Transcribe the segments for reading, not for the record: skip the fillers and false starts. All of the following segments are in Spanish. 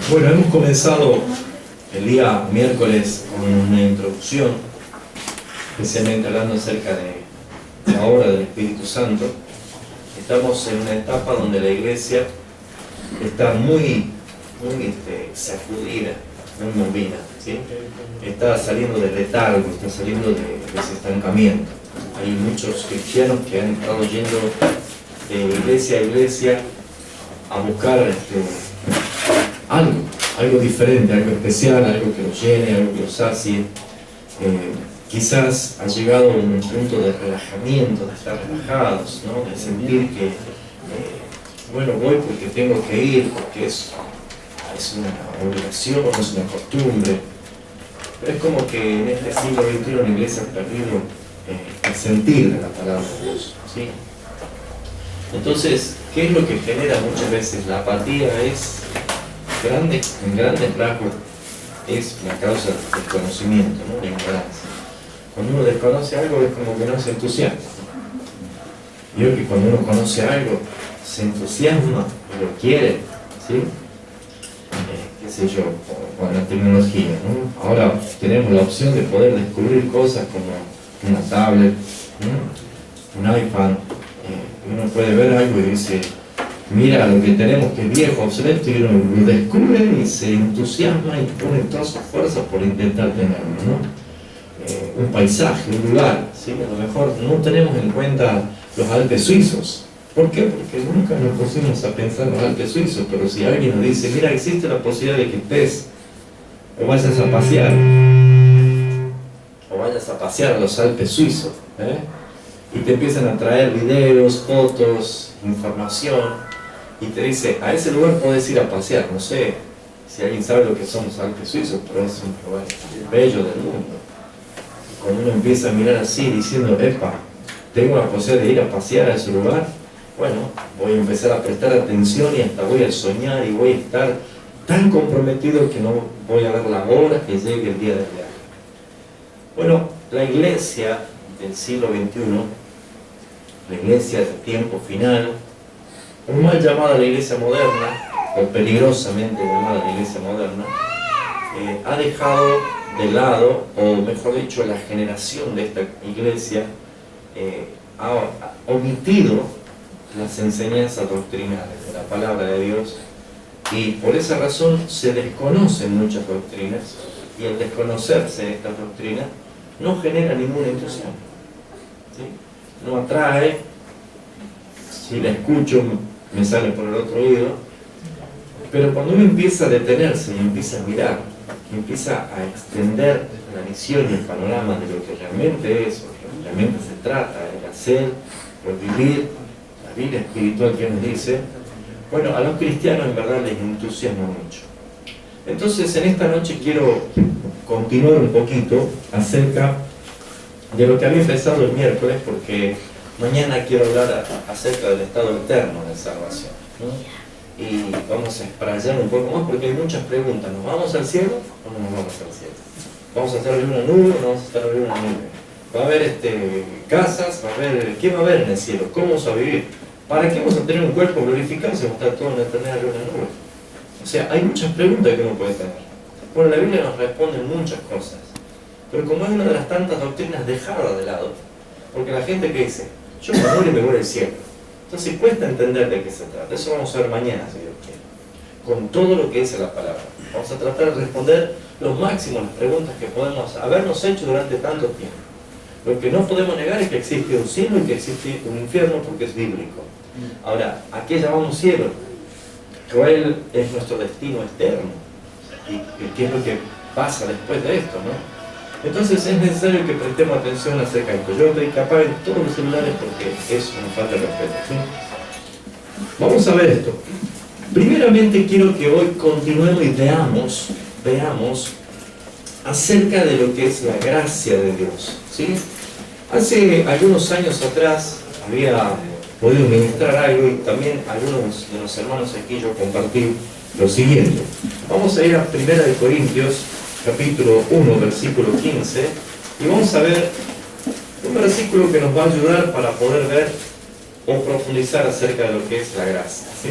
Bueno, hemos comenzado el día miércoles con una introducción, especialmente hablando acerca de la obra del Espíritu Santo. Estamos en una etapa donde la iglesia está muy sacudida, muy movida, ¿sí? Está saliendo de letargo, está saliendo de ese estancamiento. Hay muchos cristianos que han estado yendo de iglesia a iglesia a buscar algo diferente, algo especial, algo que los llene, algo que los sacie. Quizás ha llegado a un punto de relajamiento, de estar relajados, ¿no? De sentir que, bueno, voy porque tengo que ir, porque es una obligación, es una costumbre. Pero es como que en este siglo XXI la iglesia ha perdido el sentir de la palabra de Dios, ¿sí? Entonces, ¿qué es lo que genera muchas veces la apatía? En grandes rasgos, es la causa del desconocimiento, ¿no? La ignorancia. Cuando uno desconoce algo es como que no se entusiasma. Yo que cuando uno conoce algo, se entusiasma y lo quiere, ¿sí? Qué sé yo, con la tecnología, ¿no? Ahora tenemos la opción de poder descubrir cosas como una tablet, ¿no? Un iPad. Uno puede ver algo y dice, mira lo que tenemos que es viejo, obsoleto, y uno lo descubre y se entusiasma y pone todas sus fuerzas por intentar tenerlo, ¿no? Un paisaje, un lugar, ¿sí? A lo mejor no tenemos en cuenta los Alpes suizos. ¿Por qué? Porque nunca nos pusimos a pensar en los Alpes suizos, pero si alguien nos dice, mira, existe la posibilidad de que estés o vayas a pasear a los Alpes suizos, y te empiezan a traer videos, fotos, información, y te dice, a ese lugar puedes ir a pasear. No sé si alguien sabe lo que son los Alpes suizos, pero es un lugar bello del mundo. Y cuando uno empieza a mirar así, diciendo, epa, tengo la posibilidad de ir a pasear a ese lugar, bueno, voy a empezar a prestar atención y hasta voy a soñar y voy a estar tan comprometido que no voy a ver la hora que llegue el día del viaje. Bueno, la iglesia del siglo XXI, la iglesia del tiempo final, o mal llamada la iglesia moderna, o peligrosamente llamada la iglesia moderna, ha dejado de lado, o mejor dicho, la generación de esta iglesia ha omitido las enseñanzas doctrinales de la palabra de Dios, y por esa razón se desconocen muchas doctrinas, y el desconocerse estas doctrinas no genera ningún entusiasmo, ¿sí? No atrae. Si la escucho me sale por el otro oído, pero cuando uno empieza a detenerse y empieza a mirar, y empieza a extender la visión y el panorama de lo que realmente es, o que realmente se trata, el hacer, el vivir, la vida espiritual que nos dice, bueno, a los cristianos en verdad les entusiasma mucho. Entonces en esta noche quiero continuar un poquito acerca de lo que había empezado el miércoles, porque mañana quiero hablar acerca del estado eterno de salvación, ¿no? Y vamos a explayar un poco más porque hay muchas preguntas. ¿Nos vamos al cielo o no nos vamos al cielo? ¿Vamos a estar arriba de una nube o no vamos a estar arriba de una nube? ¿Va a haber casas? ¿Qué va a haber en el cielo? ¿Cómo vamos a vivir? ¿Para qué vamos a tener un cuerpo glorificado si vamos a estar todos en la eternidad arriba de una nube? O sea, hay muchas preguntas que uno puede tener. Bueno, la Biblia nos responde muchas cosas, pero como es una de las tantas doctrinas dejadas de lado, porque la gente que dice, yo me muero y me voy al cielo, entonces cuesta entender de qué se trata. Eso vamos a ver mañana, si Dios quiere, con todo lo que dice la palabra. Vamos a tratar de responder lo máximo a las preguntas que podemos habernos hecho durante tanto tiempo. Lo que no podemos negar es que existe un cielo y que existe un infierno, porque es bíblico. Ahora, ¿a qué llamamos cielo? ¿Cuál es nuestro destino externo? ¿Y qué es lo que pasa después de esto, no? Entonces es necesario que prestemos atención acerca de esto. Yo doy que apaguen todos los celulares porque es una falta de respeto, ¿sí? Vamos a ver esto. Primeramente quiero que hoy continuemos y veamos acerca de lo que es la gracia de Dios, ¿sí? Hace algunos años atrás había podido ministrar algo, y también algunos de los hermanos aquí yo compartí lo siguiente. Vamos a ir a 1 Corintios capítulo 1, versículo 15, y vamos a ver un versículo que nos va a ayudar para poder ver o profundizar acerca de lo que es la gracia, ¿sí?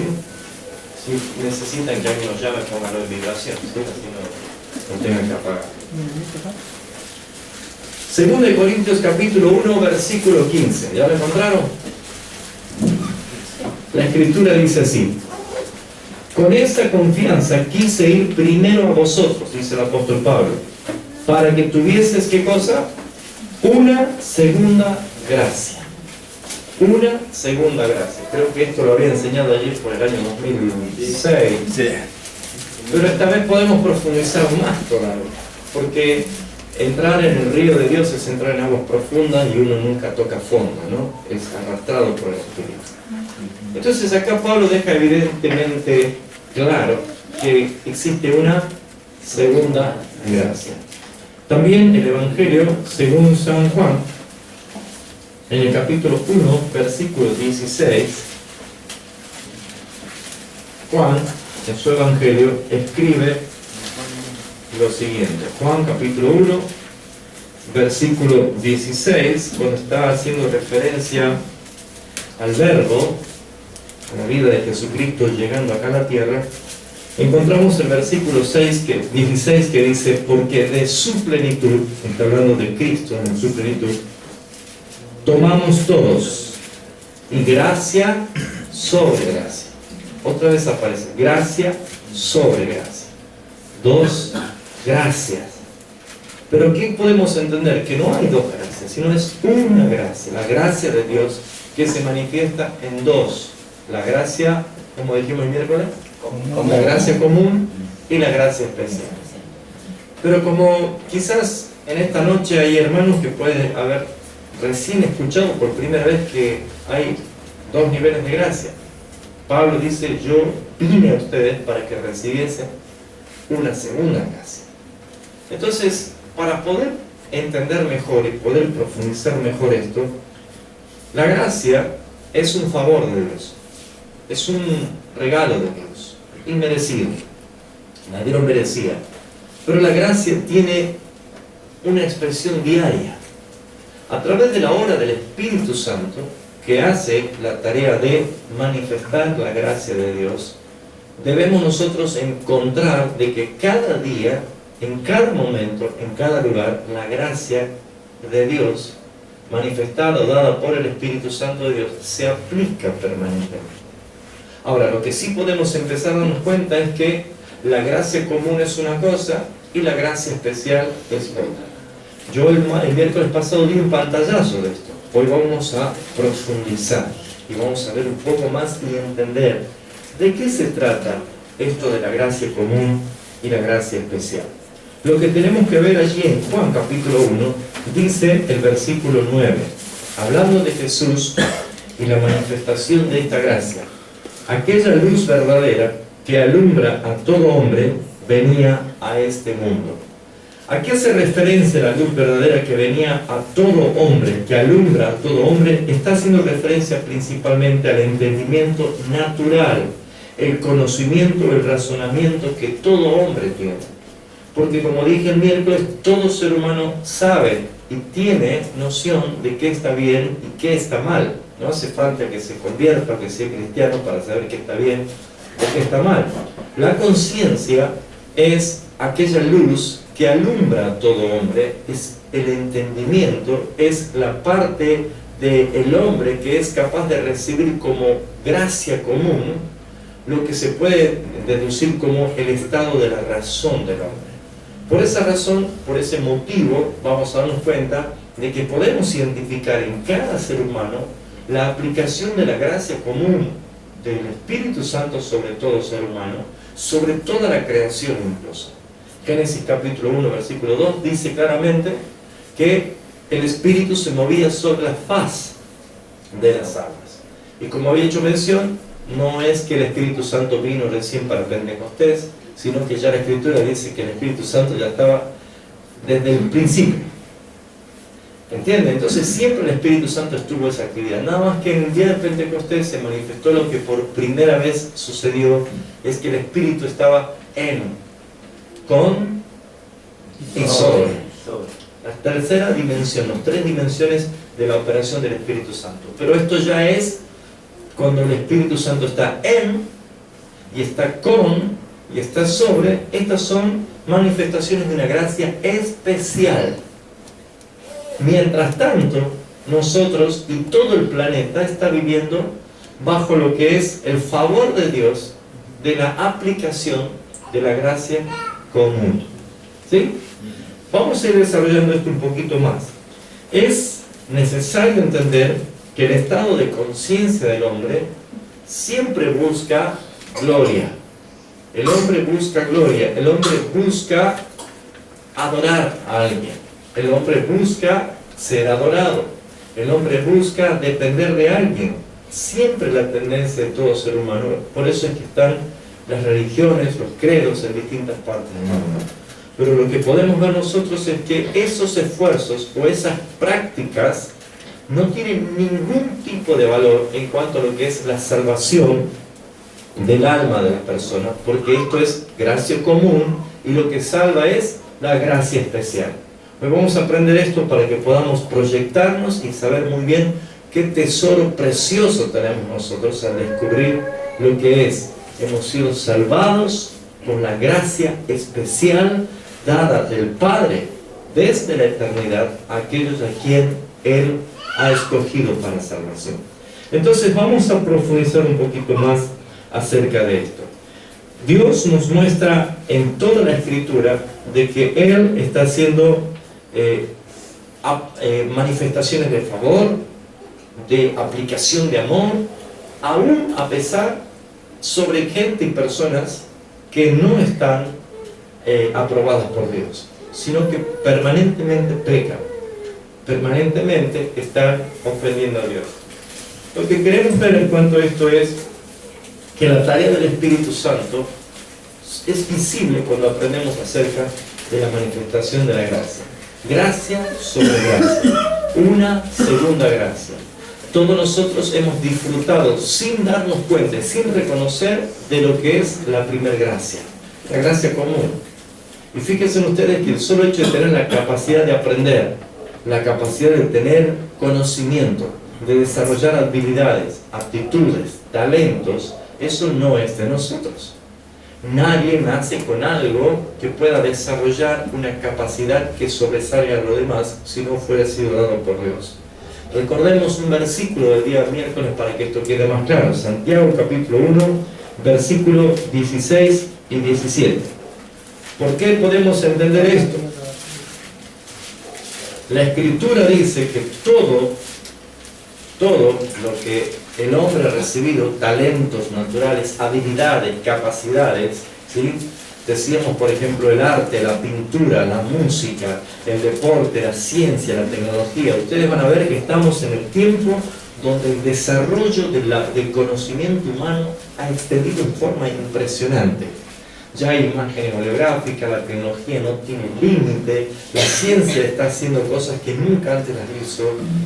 Si necesitan que alguien los llame, pónganlo en vibración, ¿sí? Así no tengan que apagar. Segunda de Corintios capítulo 1, versículo 15. ¿Ya lo encontraron? La escritura dice así: con esta confianza quise ir primero a vosotros, dice el apóstol Pablo, para que tuvieses, ¿qué cosa? Una segunda gracia. Una segunda gracia. Creo que esto lo había enseñado ayer por el año 2016. Sí. Pero esta vez podemos profundizar más todavía, porque entrar en el río de Dios es entrar en aguas profundas y uno nunca toca fondo, ¿no? Es arrastrado por el Espíritu. Entonces acá Pablo deja evidentemente claro que existe una segunda gracia. También el Evangelio según San Juan, en el capítulo 1, versículo 16, Juan, en su Evangelio, escribe lo siguiente. Juan capítulo 1, versículo 16, cuando está haciendo referencia al Verbo, a la vida de Jesucristo llegando acá a la tierra, encontramos el versículo 16 que dice: porque de su plenitud, está hablando de Cristo en su plenitud, tomamos todos, y gracia sobre gracia. Otra vez aparece, gracia sobre gracia. Dos gracias. Pero ¿qué podemos entender? Que no hay dos gracias, sino es una gracia, la gracia de Dios que se manifiesta en dos. La gracia, como dijimos el miércoles, como la gracia común y la gracia especial. Pero como quizás en esta noche hay hermanos que pueden haber recién escuchado por primera vez que hay dos niveles de gracia. Pablo dice: yo vine a ustedes para que recibiesen una segunda gracia. Entonces, para poder entender mejor y poder profundizar mejor esto, la gracia es un favor de Dios, es un regalo de Dios, inmerecido. Nadie lo merecía. Pero la gracia tiene una expresión diaria. A través de la obra del Espíritu Santo, que hace la tarea de manifestar la gracia de Dios, debemos nosotros encontrar de que cada día, en cada momento, en cada lugar, la gracia de Dios, manifestada o dada por el Espíritu Santo de Dios, se aplica permanentemente. Ahora, lo que sí podemos empezar a darnos cuenta es que la gracia común es una cosa y la gracia especial es otra. Yo el miércoles pasado di un pantallazo de esto. Hoy vamos a profundizar y vamos a ver un poco más y entender de qué se trata esto de la gracia común y la gracia especial. Lo que tenemos que ver allí en Juan capítulo 1, dice el versículo 9, hablando de Jesús y la manifestación de esta gracia: aquella luz verdadera que alumbra a todo hombre venía a este mundo. ¿A qué hace referencia la luz verdadera que venía a todo hombre, que alumbra a todo hombre? Está haciendo referencia principalmente al entendimiento natural, el conocimiento, el razonamiento que todo hombre tiene. Porque como dije el miércoles, todo ser humano sabe y tiene noción de qué está bien y qué está mal. No hace falta que se convierta, que sea cristiano para saber qué está bien o qué está mal. La conciencia es aquella luz que alumbra a todo hombre, es el entendimiento, es la parte del hombre que es capaz de recibir como gracia común lo que se puede deducir como el estado de la razón del hombre. Por esa razón, por ese motivo, vamos a darnos cuenta de que podemos identificar en cada ser humano la aplicación de la gracia común del Espíritu Santo sobre todo ser humano, sobre toda la creación incluso. Génesis capítulo 1, versículo 2 dice claramente que el Espíritu se movía sobre la faz de las aguas. Y como había hecho mención, no es que el Espíritu Santo vino recién para Pentecostés, sino que ya la Escritura dice que el Espíritu Santo ya estaba desde el principio. ¿Entienden? Entonces siempre el Espíritu Santo estuvo en esa actividad. Nada más que en el día de Pentecostés se manifestó lo que por primera vez sucedió, es que el Espíritu estaba con y sobre. La tercera dimensión, las tres dimensiones de la operación del Espíritu Santo. Pero esto ya es cuando el Espíritu Santo está en y está con, y está sobre. Estas son manifestaciones de una gracia especial. Mientras tanto, nosotros y todo el planeta está viviendo bajo lo que es el favor de Dios de la aplicación de la gracia común. ¿Sí? Vamos a ir desarrollando esto un poquito más. Es necesario entender que el estado de conciencia del hombre siempre busca gloria. El hombre busca gloria, el hombre busca adorar a alguien, el hombre busca ser adorado, el hombre busca depender de alguien. Siempre la tendencia de todo ser humano. Por eso es que están las religiones, los credos en distintas partes del mundo. Pero lo que podemos ver nosotros es que esos esfuerzos o esas prácticas no tienen ningún tipo de valor en cuanto a lo que es la salvación del alma de la persona, porque esto es gracia común y lo que salva es la gracia especial. Hoy vamos a aprender esto para que podamos proyectarnos y saber muy bien qué tesoro precioso tenemos nosotros al descubrir lo que es. Hemos sido salvados por la gracia especial dada del Padre desde la eternidad a aquellos a quien Él ha escogido para salvación. Entonces vamos a profundizar un poquito más acerca de esto. Dios nos muestra en toda la Escritura de que Él está haciendo manifestaciones de favor, de aplicación de amor, aún a pesar sobre gente y personas que no están aprobadas por Dios, sino que permanentemente pecan, permanentemente están ofendiendo a Dios. Lo que queremos ver en cuanto a esto es que la tarea del Espíritu Santo es visible cuando aprendemos acerca de la manifestación de la gracia. Gracia sobre gracia, una segunda gracia. Todos nosotros hemos disfrutado sin darnos cuenta, sin reconocer de lo que es la primera gracia, la gracia común. Y fíjense ustedes que el solo hecho de tener la capacidad de aprender, la capacidad de tener conocimiento, de desarrollar habilidades, aptitudes, talentos, eso no es de nosotros. Nadie nace con algo que pueda desarrollar una capacidad que sobresalga a lo demás si no fuera sido dado por Dios. Recordemos un versículo del día miércoles para que esto quede más claro. Santiago capítulo 1, versículos 16 y 17. ¿Por qué podemos entender esto? La Escritura dice que todo lo que el hombre ha recibido, talentos naturales, habilidades, capacidades, ¿sí? Decíamos, por ejemplo, el arte, la pintura, la música, el deporte, la ciencia, la tecnología. Ustedes van a ver que estamos en el tiempo donde el desarrollo del conocimiento humano ha extendido en forma impresionante. Ya hay imagen holográfica, la tecnología no tiene límite, la ciencia está haciendo cosas que nunca antes las hizo.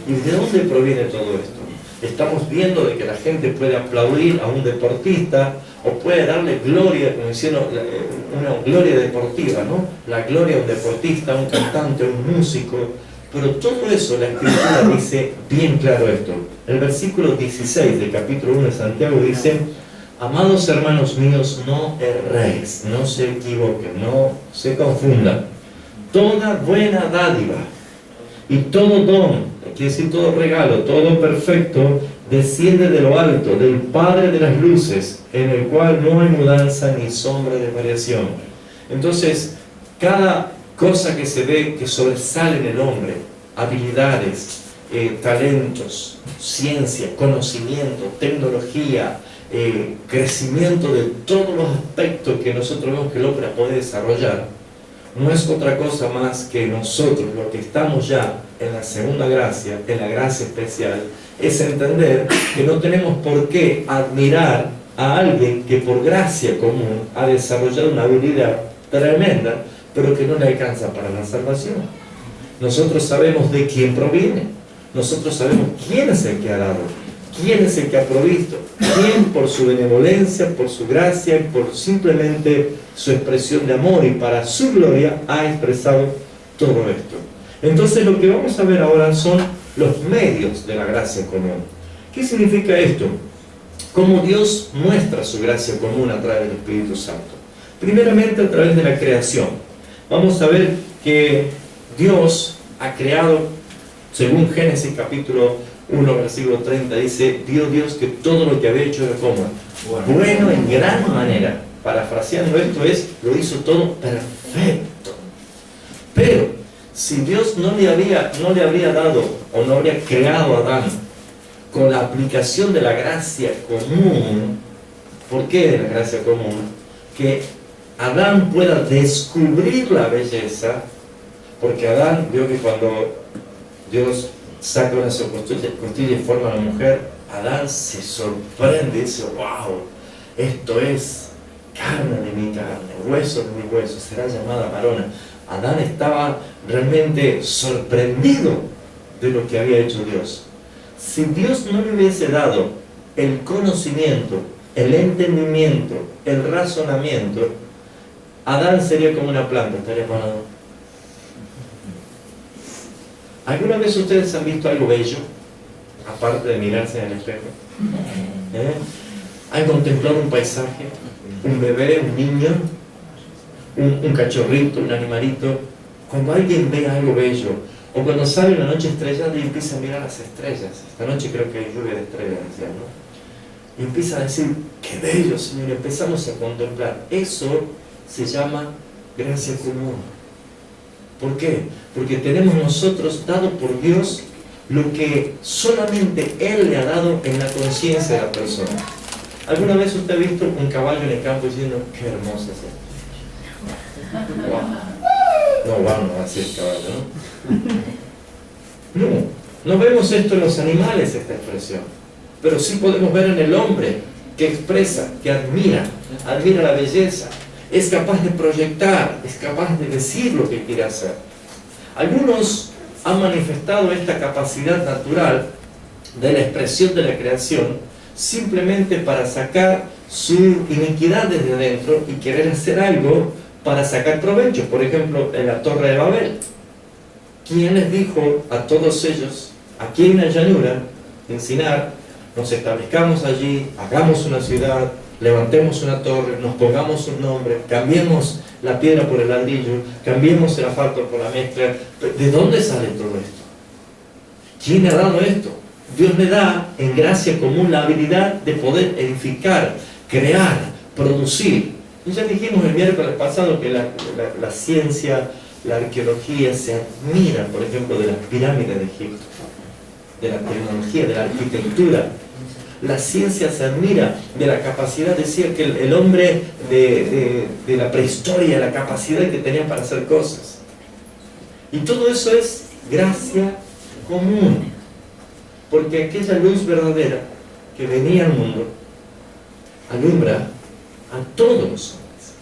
¿Y de dónde proviene todo esto? Estamos viendo de que la gente puede aplaudir a un deportista o puede darle gloria, como hicieron una gloria deportiva, ¿no? La gloria a un deportista, a un cantante, a un músico. Pero todo eso, la Escritura dice bien claro esto. El versículo 16 del capítulo 1 de Santiago dice: amados hermanos míos, no erréis, no se equivoquen, no se confundan. Toda buena dádiva y todo don, quiere decir todo regalo, todo perfecto, desciende de lo alto, del Padre de las luces, en el cual no hay mudanza ni sombra de variación. Entonces, cada cosa que se ve que sobresale en el hombre, habilidades, talentos, ciencia, conocimiento, tecnología, crecimiento de todos los aspectos que nosotros vemos que el hombre puede desarrollar, no es otra cosa más que nosotros, los que estamos ya en la segunda gracia, en la gracia especial, es entender que no tenemos por qué admirar a alguien que por gracia común ha desarrollado una habilidad tremenda, pero que no le alcanza para la salvación. Nosotros sabemos de quién proviene, nosotros sabemos quién es el que ha dado, quién es el que ha provisto, quién por su benevolencia, por su gracia y por simplemente su expresión de amor y para su gloria ha expresado todo esto. Entonces lo que vamos a ver ahora son los medios de la gracia común. ¿Qué significa esto? cómo Dios muestra su gracia común a través del Espíritu Santo. Primeramente a través de la creación. Vamos a ver que Dios ha creado, según Génesis capítulo 1, versículo 30, dice, Dios que todo lo que había hecho era como bueno en gran manera. Parafraseando esto lo hizo todo perfecto. Pero, si Dios no le habría dado, o no habría creado a Adán con la aplicación de la gracia común, ¿por qué de la gracia común? Que Adán pueda descubrir la belleza, porque Adán vio que cuando Dios saca una costilla y forma a la mujer, Adán se sorprende y dice, wow, esto es carne de mi carne, hueso de mi hueso, será llamada varona. Adán estaba realmente sorprendido de lo que había hecho Dios. Si Dios no le hubiese dado el conocimiento, el entendimiento, el razonamiento, Adán sería como una planta, estaría parado. ¿Alguna vez ustedes han visto algo bello, aparte de mirarse en el espejo? ¿Han contemplado un paisaje, un bebé, un niño, un cachorrito, un animalito? Cuando alguien ve algo bello, o cuando sale una noche estrellada y empieza a mirar las estrellas, esta noche creo que hay lluvia de estrellas, ¿no? Y empieza a decir, qué bello, Señor, y empezamos a contemplar. Eso se llama gracia común. ¿Por qué? Porque tenemos nosotros dado por Dios lo que solamente Él le ha dado en la conciencia de la persona. ¿Alguna vez usted ha visto un caballo en el campo diciendo, qué hermoso es esto? Wow. No, wow, no, así es caballo, ¿no? No vemos esto en los animales, esta expresión. Pero sí podemos ver en el hombre, que expresa, que admira la belleza. Es capaz de proyectar, es capaz de decir lo que quiere hacer. Algunos han manifestado esta capacidad natural de la expresión de la creación simplemente para sacar su iniquidad desde dentro y querer hacer algo para sacar provecho. Por ejemplo, en la Torre de Babel, ¿quién les dijo a todos ellos, aquí en la llanura, en Sinar, nos establezcamos allí, hagamos una ciudad, levantemos una torre, nos pongamos un nombre, cambiemos la piedra por el ladrillo, cambiemos el asfalto por la mezcla? ¿De dónde sale todo esto? ¿Quién ha dado esto? Dios le da en gracia común la habilidad de poder edificar, crear, producir. Y ya dijimos el miércoles pasado que la ciencia, la arqueología se admira, por ejemplo, de las pirámides de Egipto, de la tecnología, de la arquitectura. La ciencia se admira de la capacidad, decía que el hombre de la prehistoria, la capacidad que tenía para hacer cosas. Y todo eso es gracia común. Porque aquella luz verdadera que venía al mundo alumbra a todos los hombres.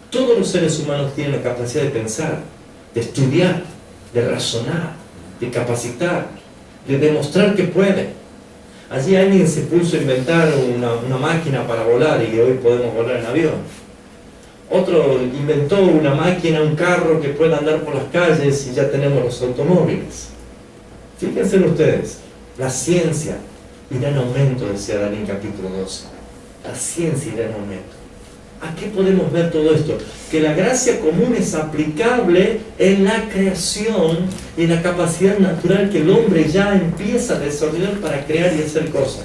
Todos los seres humanos tienen la capacidad de pensar, de estudiar, de razonar, de capacitar, de demostrar que puede. Allí alguien se puso a inventar una máquina para volar y hoy podemos volar en avión. Otro inventó una máquina, un carro que pueda andar por las calles y ya tenemos los automóviles. Fíjense ustedes, la ciencia irá en aumento, decía Daniel capítulo 12. La ciencia irá en aumento. ¿A qué podemos ver todo esto? Que la gracia común es aplicable en la creación y en la capacidad natural que el hombre ya empieza a desarrollar para crear y hacer cosas.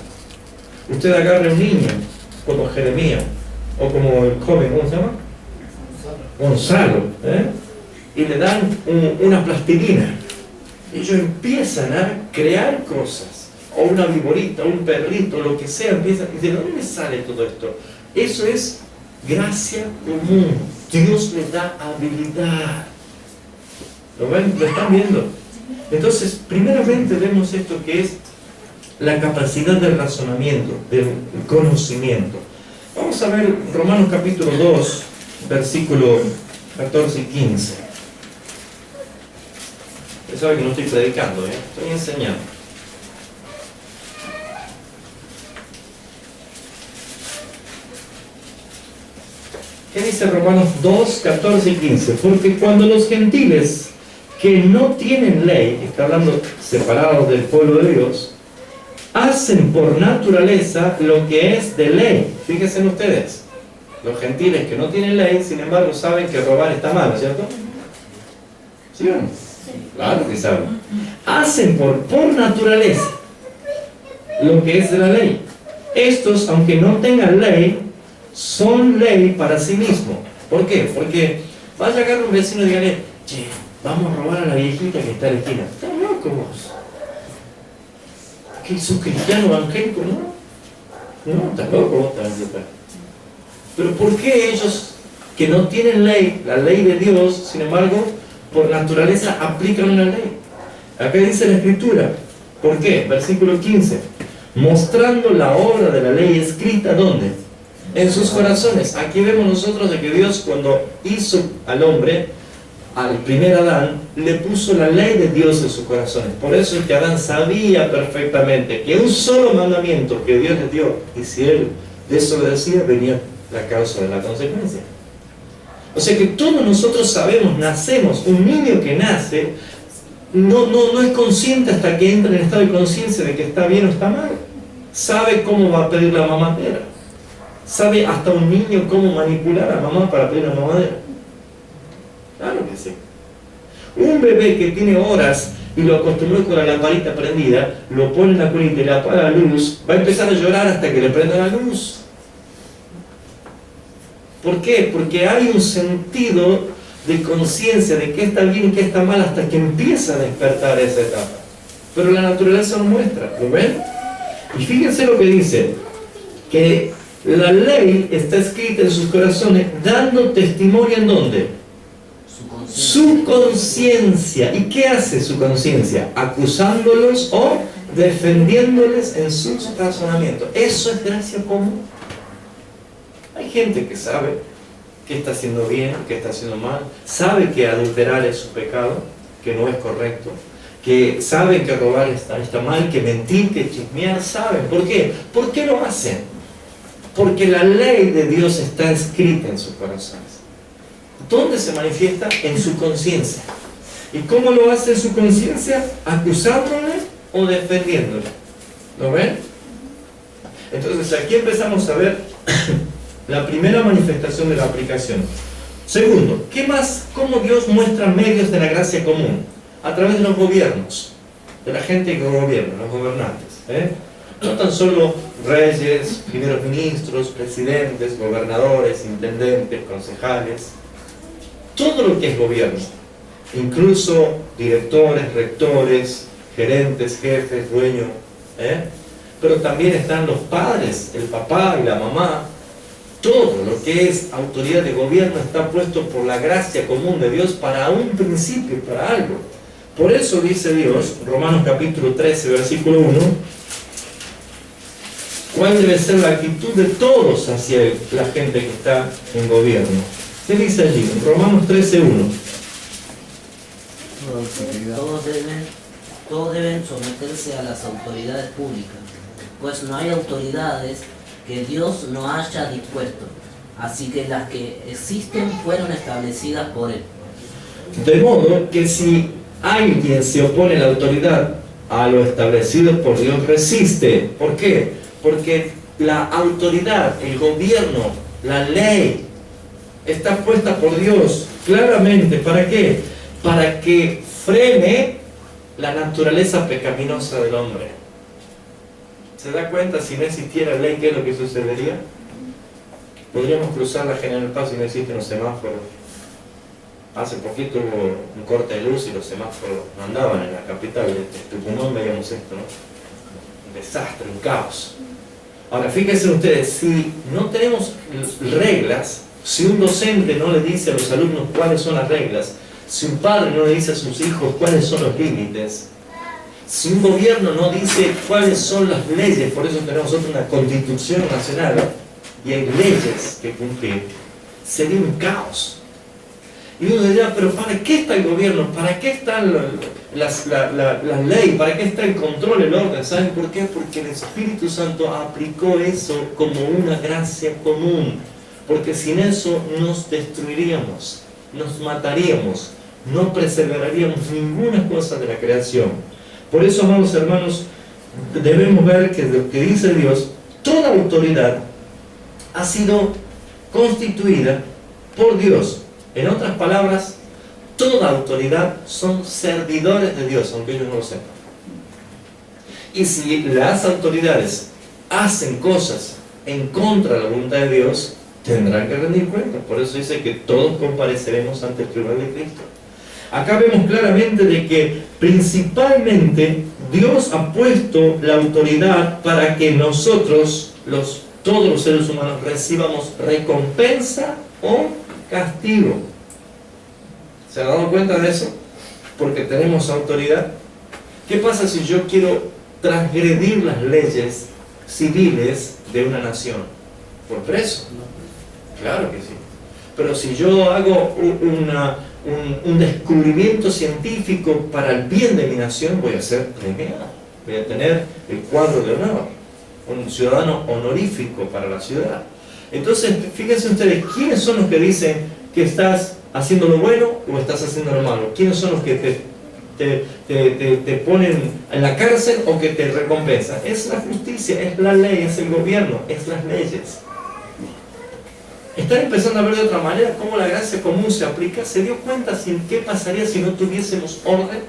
Usted agarra a un niño, como Jeremías, o como el joven, ¿cómo se llama? Gonzalo, y le dan una plastilina. Ellos empiezan a crear cosas, o una viborita, un perrito, lo que sea, empiezan, y ¿de dónde sale todo esto? Eso es gracia común. Dios les da habilidad. ¿Lo ven? ¿Lo están viendo? Entonces, primeramente vemos esto que es la capacidad del razonamiento, del conocimiento. Vamos a ver Romanos capítulo 2, versículo 14 y 15. Ustedes saben que no estoy predicando, estoy enseñando. ¿Qué dice Romanos 2, 14 y 15? Porque cuando los gentiles que no tienen ley, está hablando separados del pueblo de Dios, hacen por naturaleza lo que es de ley. Fíjense ustedes, los gentiles que no tienen ley, sin embargo, saben que robar está mal, ¿cierto? ¿Sí o no? Claro que saben. Hacen por naturaleza lo que es de la ley. Estos, aunque no tengan ley, son ley para sí mismos. ¿Por qué? Porque va a llegar un vecino y dígale, che, vamos a robar a la viejita que está en la esquina. ¿Estás loco vos? ¿Qué sos cristiano evangélico? No, estás loco vos también. Pero ¿por qué ellos que no tienen ley, la ley de Dios, sin embargo, por naturaleza aplican una ley? Acá dice la Escritura. ¿Por qué? Versículo 15. Mostrando la obra de la ley escrita, ¿dónde? En sus corazones. Aquí vemos nosotros de que Dios, cuando hizo al hombre, al primer Adán, le puso la ley de Dios en sus corazones. Por eso es que Adán sabía perfectamente que un solo mandamiento que Dios le dio, y si él desobedecía, venía la causa de la consecuencia. O sea que todos nosotros sabemos, nacemos, un niño que nace no es consciente hasta que entra en estado de conciencia de que está bien o está mal. Sabe cómo va a pedir la mamadera. Sabe hasta un niño cómo manipular a mamá para pedir la mamadera. Claro que sí. Un bebé que tiene horas y lo acostumbró con la lamparita prendida, lo pone en la colita y le apaga la luz, va a empezar a llorar hasta que le prenda la luz. ¿Por qué? Porque hay un sentido de conciencia de qué está bien y qué está mal hasta que empieza a despertar esa etapa. Pero la naturaleza nos muestra, ¿lo ven? Y fíjense lo que dice, que la ley está escrita en sus corazones, dando testimonio ¿en dónde? Su conciencia. ¿Y qué hace su conciencia? Acusándolos o defendiéndoles en sus razonamientos. Eso es gracia común. Hay gente que sabe qué está haciendo bien, qué está haciendo mal, sabe que adulterar es su pecado, que no es correcto, que saben que robar está mal, que mentir, que chismear, saben. ¿Por qué? ¿Por qué lo hacen? Porque la ley de Dios está escrita en sus corazones. ¿Dónde se manifiesta? En su conciencia. ¿Y cómo lo hace en su conciencia? Acusándole o defendiéndole. ¿Lo ven? Entonces aquí empezamos a ver la primera manifestación de la aplicación. Segundo, ¿qué más? ¿Cómo Dios muestra medios de la gracia común? A través de los gobiernos, de la gente que gobierna, los gobernantes. No tan solo reyes, primeros ministros, presidentes, gobernadores, intendentes, concejales. Todo lo que es gobierno, incluso directores, rectores, gerentes, jefes, dueños. Pero también están los padres, el papá y la mamá. Todo lo que es autoridad de gobierno está puesto por la gracia común de Dios para un principio, para algo. Por eso dice Dios, Romanos capítulo 13, versículo 1, ¿cuál debe ser la actitud de todos hacia la gente que está en gobierno? ¿Qué dice allí? Romanos 13, 1. Todos deben someterse a las autoridades públicas, pues no hay autoridades que Dios no haya dispuesto, así que las que existen fueron establecidas por Él. De modo que si alguien se opone a la autoridad, a lo establecido por Dios resiste. ¿Por qué? Porque la autoridad, el gobierno, la ley, está puesta por Dios claramente. ¿Para qué? Para que frene la naturaleza pecaminosa del hombre. ¿Se da cuenta? Si no existiera ley, ¿qué es lo que sucedería? Podríamos cruzar la General Paz y no existen los semáforos. Hace poquito hubo un corte de luz y los semáforos no andaban en la capital de Tucumán, veíamos esto, ¿no? Un desastre, un caos. Ahora, fíjense ustedes, si no tenemos reglas, si un docente no le dice a los alumnos cuáles son las reglas, si un padre no le dice a sus hijos cuáles son los límites, si un gobierno no dice cuáles son las leyes, por eso tenemos nosotros una constitución nacional y hay leyes que cumplir, sería un caos. Y uno diría, pero ¿para qué está el gobierno? ¿Para qué está la ley? ¿Para qué está el control, el orden? ¿Saben por qué? Porque el Espíritu Santo aplicó eso como una gracia común. Porque sin eso nos destruiríamos, nos mataríamos, no preservaríamos ninguna cosa de la creación. Por eso, amados hermanos, debemos ver que lo que dice Dios, toda autoridad ha sido constituida por Dios. En otras palabras, toda autoridad son servidores de Dios, aunque ellos no lo sepan. Y si las autoridades hacen cosas en contra de la voluntad de Dios, tendrán que rendir cuentas. Por eso dice que todos compareceremos ante el tribunal de Cristo. Acá vemos claramente de que principalmente Dios ha puesto la autoridad para que nosotros, todos los seres humanos, recibamos recompensa o castigo. ¿Se han dado cuenta de eso? Porque tenemos autoridad. ¿Qué pasa si yo quiero transgredir las leyes civiles de una nación? ¿Por preso? Claro que sí. Pero si yo hago un descubrimiento científico para el bien de mi nación, voy a ser premiado. Voy a tener el cuadro de honor, un ciudadano honorífico para la ciudad. Entonces, fíjense ustedes, ¿quiénes son los que dicen que estás haciendo lo bueno o estás haciendo lo malo? ¿Quiénes son los que te ponen en la cárcel o que te recompensan? Es la justicia, es la ley, es el gobierno, es las leyes. Están empezando a ver de otra manera cómo la gracia común se aplica. ¿Se dio cuenta qué pasaría si no tuviésemos orden?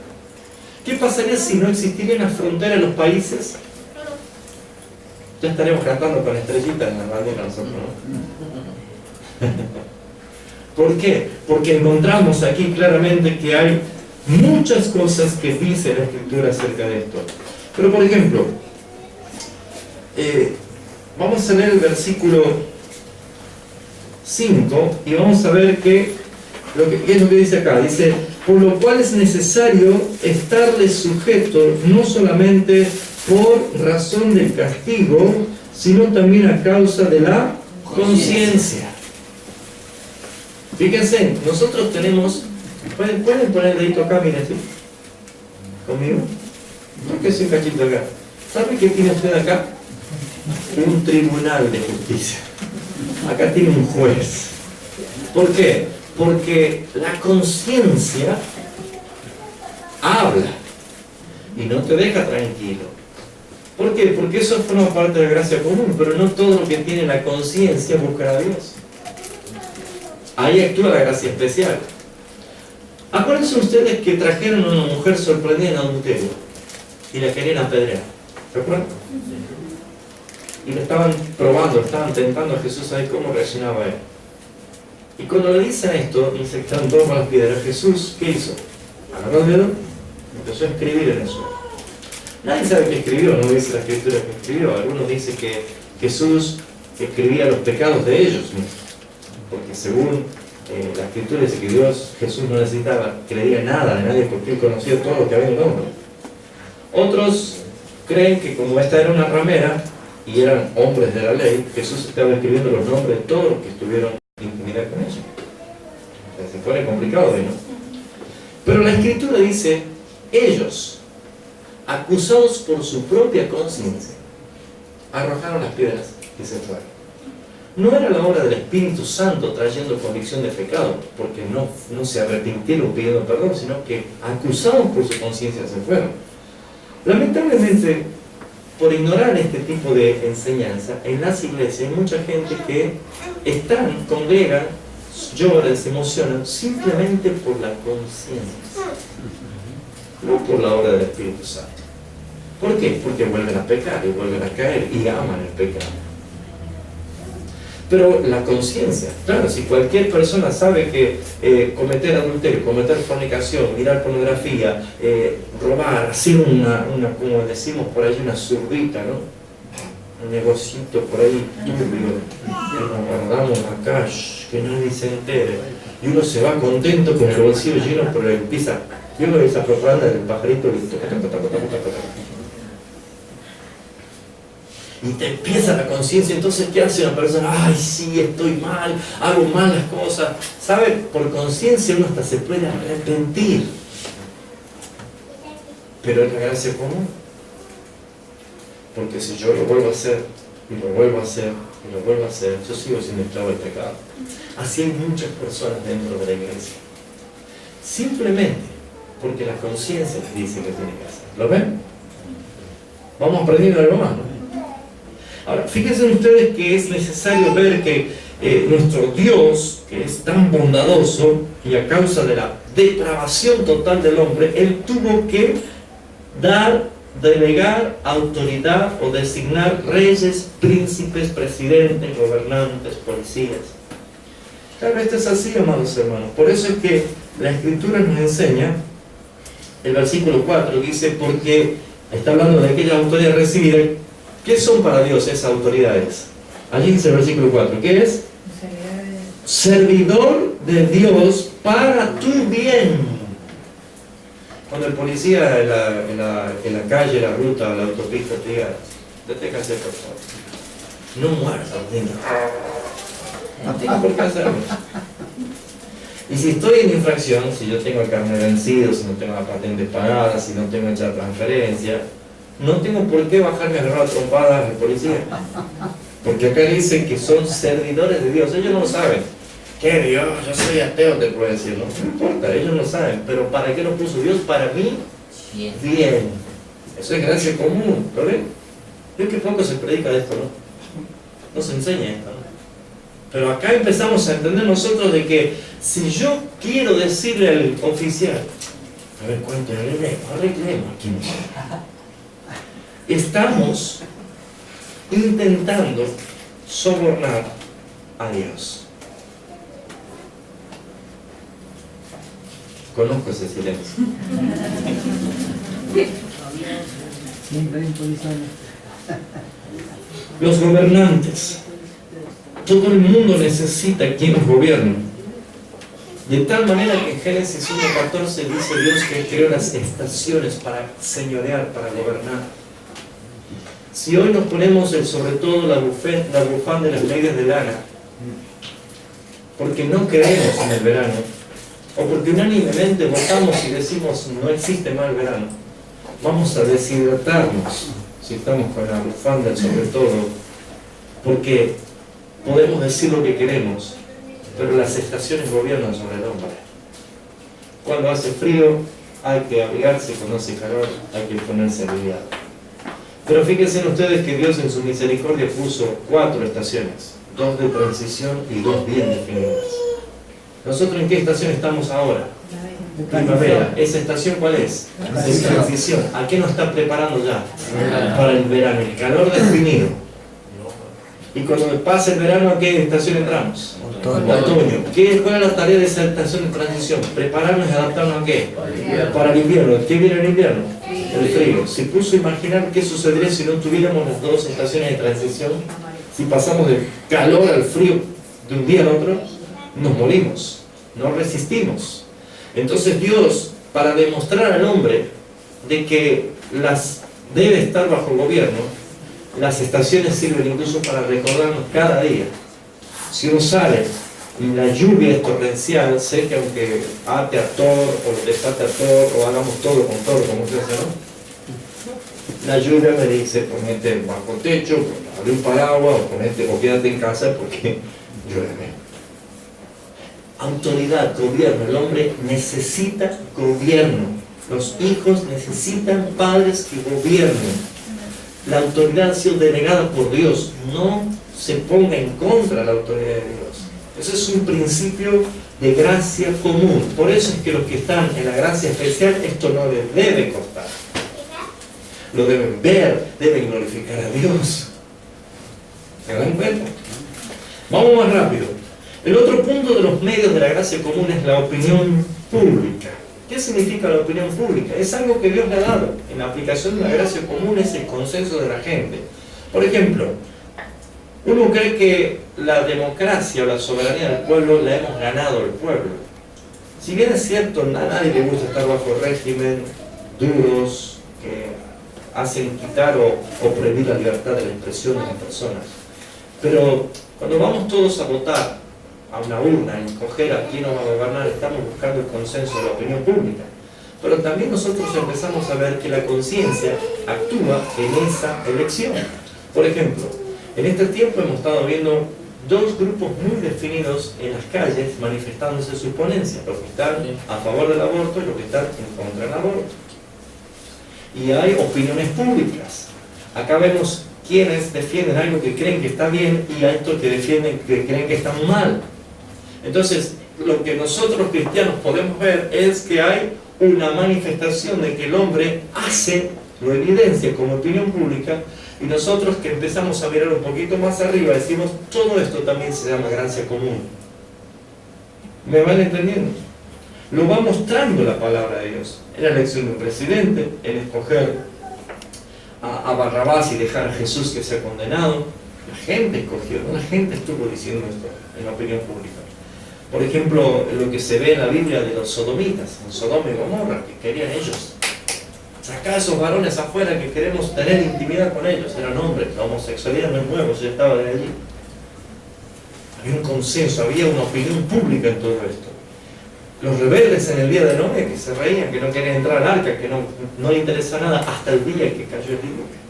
¿Qué pasaría si no existiría una frontera en los países? Ya estaríamos cantando con estrellitas en la bandera nosotros, ¿no? ¿Por qué? Porque encontramos aquí claramente que hay muchas cosas que dice la Escritura acerca de esto. Pero por ejemplo, vamos a leer el versículo 5 y vamos a ver qué es lo que dice acá. Dice, por lo cual es necesario estarle sujeto no solamente por razón del castigo, sino también a causa de la conciencia. Fíjense, nosotros tenemos, ¿pueden poner el dedito acá? Miren, ¿sí? ¿Conmigo? ¿Por qué es un cachito acá? ¿Sabe qué tiene usted acá? Un tribunal de justicia. Acá tiene un juez. ¿Por qué? Porque la conciencia habla y no te deja tranquilo. ¿Por qué? Porque eso forma parte de la gracia común, pero no todo lo que tiene la conciencia busca a Dios. Ahí actúa la gracia especial. Acuérdense ustedes que trajeron a una mujer sorprendida en adulterio y la querían apedrear. ¿Se acuerdan? Y le estaban probando, estaban tentando a Jesús a ver cómo reaccionaba él. Y cuando le dicen esto, insectaron todas las piedras, Jesús, ¿qué hizo? Agarró el dedo y empezó a escribir en eso. Nadie sabe qué escribió, no dice la Escritura que escribió. Algunos dicen que Jesús escribía los pecados de ellos mismos, porque según la Escritura dice que Jesús no necesitaba que le diga nada de nadie porque él conocía todo lo que había en el hombre. Otros creen que como esta era una ramera y eran hombres de la ley, Jesús estaba escribiendo los nombres de todos los que estuvieron en intimidad con ellos. O sea, se pone complicado, ¿no? Pero la Escritura dice, ellos, acusados por su propia conciencia, arrojaron las piedras y se fueron. No era la obra del Espíritu Santo trayendo convicción de pecado, porque no se arrepintieron pidiendo perdón, sino que acusados por su conciencia se fueron. Lamentablemente, por ignorar este tipo de enseñanza, en las iglesias hay mucha gente que están, congregan, lloran, se emocionan simplemente por la conciencia, no por la obra del Espíritu Santo. ¿Por qué? Porque vuelven a pecar y vuelven a caer y aman el pecado. Pero la conciencia, claro, si cualquier persona sabe que cometer adulterio, cometer fornicación, mirar pornografía, robar, hacer una, como decimos por ahí, una zurdita, ¿no? Un negocito por ahí turbio, que nos guardamos acá, que nadie se entere. Y uno se va contento con el bolsillo lleno, pero empieza, yo veo esa propaganda del pajarito y te empieza la conciencia. Entonces, ¿qué hace una persona? Ay, sí, estoy mal, hago mal las cosas. ¿Sabe? Por conciencia uno hasta se puede arrepentir. Pero es la gracia común. Porque si yo lo vuelvo a hacer, y lo vuelvo a hacer, y lo vuelvo a hacer, yo sigo siendo esclavo del pecado. Así hay muchas personas dentro de la iglesia. Simplemente porque la conciencia les dice que tiene que hacer. ¿Lo ven? Vamos aprendiendo algo más, ¿no? Ahora, fíjense ustedes que es necesario ver que nuestro Dios, que es tan bondadoso, y a causa de la depravación total del hombre, Él tuvo que delegar autoridad o designar reyes, príncipes, presidentes, gobernantes, policías. Claro, esto es así, amados hermanos. Por eso es que la Escritura nos enseña, el versículo 4 dice, porque está hablando de aquella autoridad recibida. ¿Qué son para Dios esas autoridades? Allí dice el versículo 4, ¿qué es? Servidor de Dios para tu bien. Cuando el policía en la calle, la ruta, la autopista te diga, deténgase por favor, no muerda, no tengo por qué hacerlo. Y si estoy en infracción, si yo tengo el carnet vencido, si no tengo la patente pagada, si no tengo hecha transferencia, no tengo por qué bajarme a agarrar trompadas al policía. Porque acá dice que son servidores de Dios. Ellos no lo saben. ¿Qué Dios? Yo soy ateo, te puedo decir. No importa, ellos no saben. Pero ¿para qué lo puso Dios? Para mí, bien. Eso es gracia común, ¿lo ven? Creo que poco se predica de esto, ¿no? No se enseña esto, ¿no? Pero acá empezamos a entender nosotros de que si yo quiero decirle al oficial, a ver, cuéntale, arreglemos aquí. Estamos intentando sobornar a Dios. Conozco ese silencio. Siempre improvisando. Los gobernantes. Todo el mundo necesita quienes gobiernen. De tal manera que en Génesis 1:14 dice Dios que creó las estaciones para señorear, para gobernar. Si hoy nos ponemos sobre todo la bufanda de las medias de lana, porque no creemos en el verano, o porque unánimemente votamos y decimos no existe más el verano, vamos a deshidratarnos si estamos con la bufanda sobre todo, porque podemos decir lo que queremos, pero las estaciones gobiernan sobre el hombre. Cuando hace frío hay que abrigarse, cuando hace calor hay que ponerse abrigado. Pero fíjense ustedes que Dios en su misericordia puso 4 estaciones, 2 de transición y 2 bien definidas. ¿Nosotros en qué estación estamos ahora? Primavera. ¿Esa estación cuál es? De transición. ¿A qué nos está preparando ya? Para el verano, el calor definido. Y cuando pase el verano, ¿a qué estación entramos? Otoño. ¿Cuál es la tarea de esa estación de transición? Prepararnos y adaptarnos ¿a qué? Para el invierno. ¿Qué viene el invierno? El frío. ¿Se puso a imaginar qué sucedería si no tuviéramos las 2 estaciones de transición? Si pasamos del calor al frío de un día al otro, nos morimos, no resistimos. Entonces Dios, para demostrar al hombre de que debe estar bajo gobierno, las estaciones sirven incluso para recordarnos cada día. Si uno sale y la lluvia es torrencial, sé que aunque ate a Thor o desate a Thor o hagamos todo con Thor, como se hace, ¿no? La lluvia me dice, ponete bajo techo, abre un paraguas o quédate en casa porque llueve. Autoridad, gobierno. El hombre necesita gobierno. Los hijos necesitan padres que gobiernen. La autoridad ha sido delegada por Dios. No se ponga en contra de la autoridad de Dios. Ese es un principio de gracia común. Por eso es que los que están en la gracia especial, esto no les debe costar. Lo deben ver, deben glorificar a Dios. ¿Se dan cuenta? Vamos más rápido. El otro punto de los medios de la gracia común es la opinión pública. ¿Qué significa la opinión pública? Es algo que Dios le ha dado. En la aplicación de la gracia común es el consenso de la gente. Por ejemplo, uno cree que la democracia o la soberanía del pueblo la hemos ganado el pueblo. Si bien es cierto, a nadie le gusta estar bajo régimen duros que hacen quitar o prohibir la libertad de la expresión de las personas. Pero cuando vamos todos a votar a una urna, a escoger a quién nos va a gobernar, estamos buscando el consenso de la opinión pública. Pero también nosotros empezamos a ver que la conciencia actúa en esa elección. Por ejemplo, en este tiempo hemos estado viendo 2 grupos muy definidos en las calles manifestándose su ponencia, los que están a favor del aborto y los que están en contra del aborto. Y hay opiniones públicas. Acá vemos quienes defienden algo que creen que está bien y a estos que defienden que creen que está mal. Entonces, lo que nosotros los cristianos podemos ver es que hay una manifestación de que el hombre hace, lo evidencia como opinión pública, y nosotros que empezamos a mirar un poquito más arriba decimos, todo esto también se llama gracia común. ¿Me van entendiendo? Lo va mostrando la palabra de Dios. En la elección de un presidente, en escoger a Barrabás y dejar a Jesús que sea condenado. La gente escogió, ¿no? La gente estuvo diciendo esto en la opinión pública. Por ejemplo, lo que se ve en la Biblia de los sodomitas, en Sodoma y Gomorra, que querían ellos sacar a esos varones afuera que queremos tener intimidad con ellos. Eran hombres, la homosexualidad no es nuevo, ya estaba de allí. Había un consenso, había una opinión pública en todo esto. Los rebeldes en el día de Noé, que se reían, que no querían entrar al arca, que no le interesaba nada hasta el día que cayó el diluvio.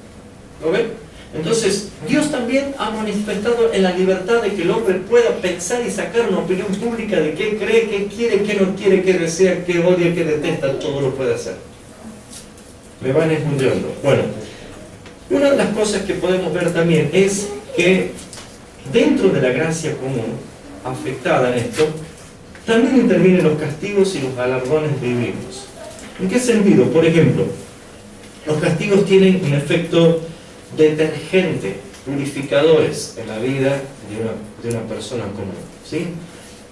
¿Lo ven? Entonces, Dios también ha manifestado en la libertad de que el hombre pueda pensar y sacar una opinión pública de qué cree, qué quiere, qué no quiere, qué desea, qué odia, qué detesta, todo lo puede hacer. Me van escuchando. Bueno, una de las cosas que podemos ver también es que dentro de la gracia común, afectada en esto, también intervienen los castigos y los galardones divinos. ¿En qué sentido? Por ejemplo, los castigos tienen un efecto detergente, purificadores en la vida de una persona común, ¿sí?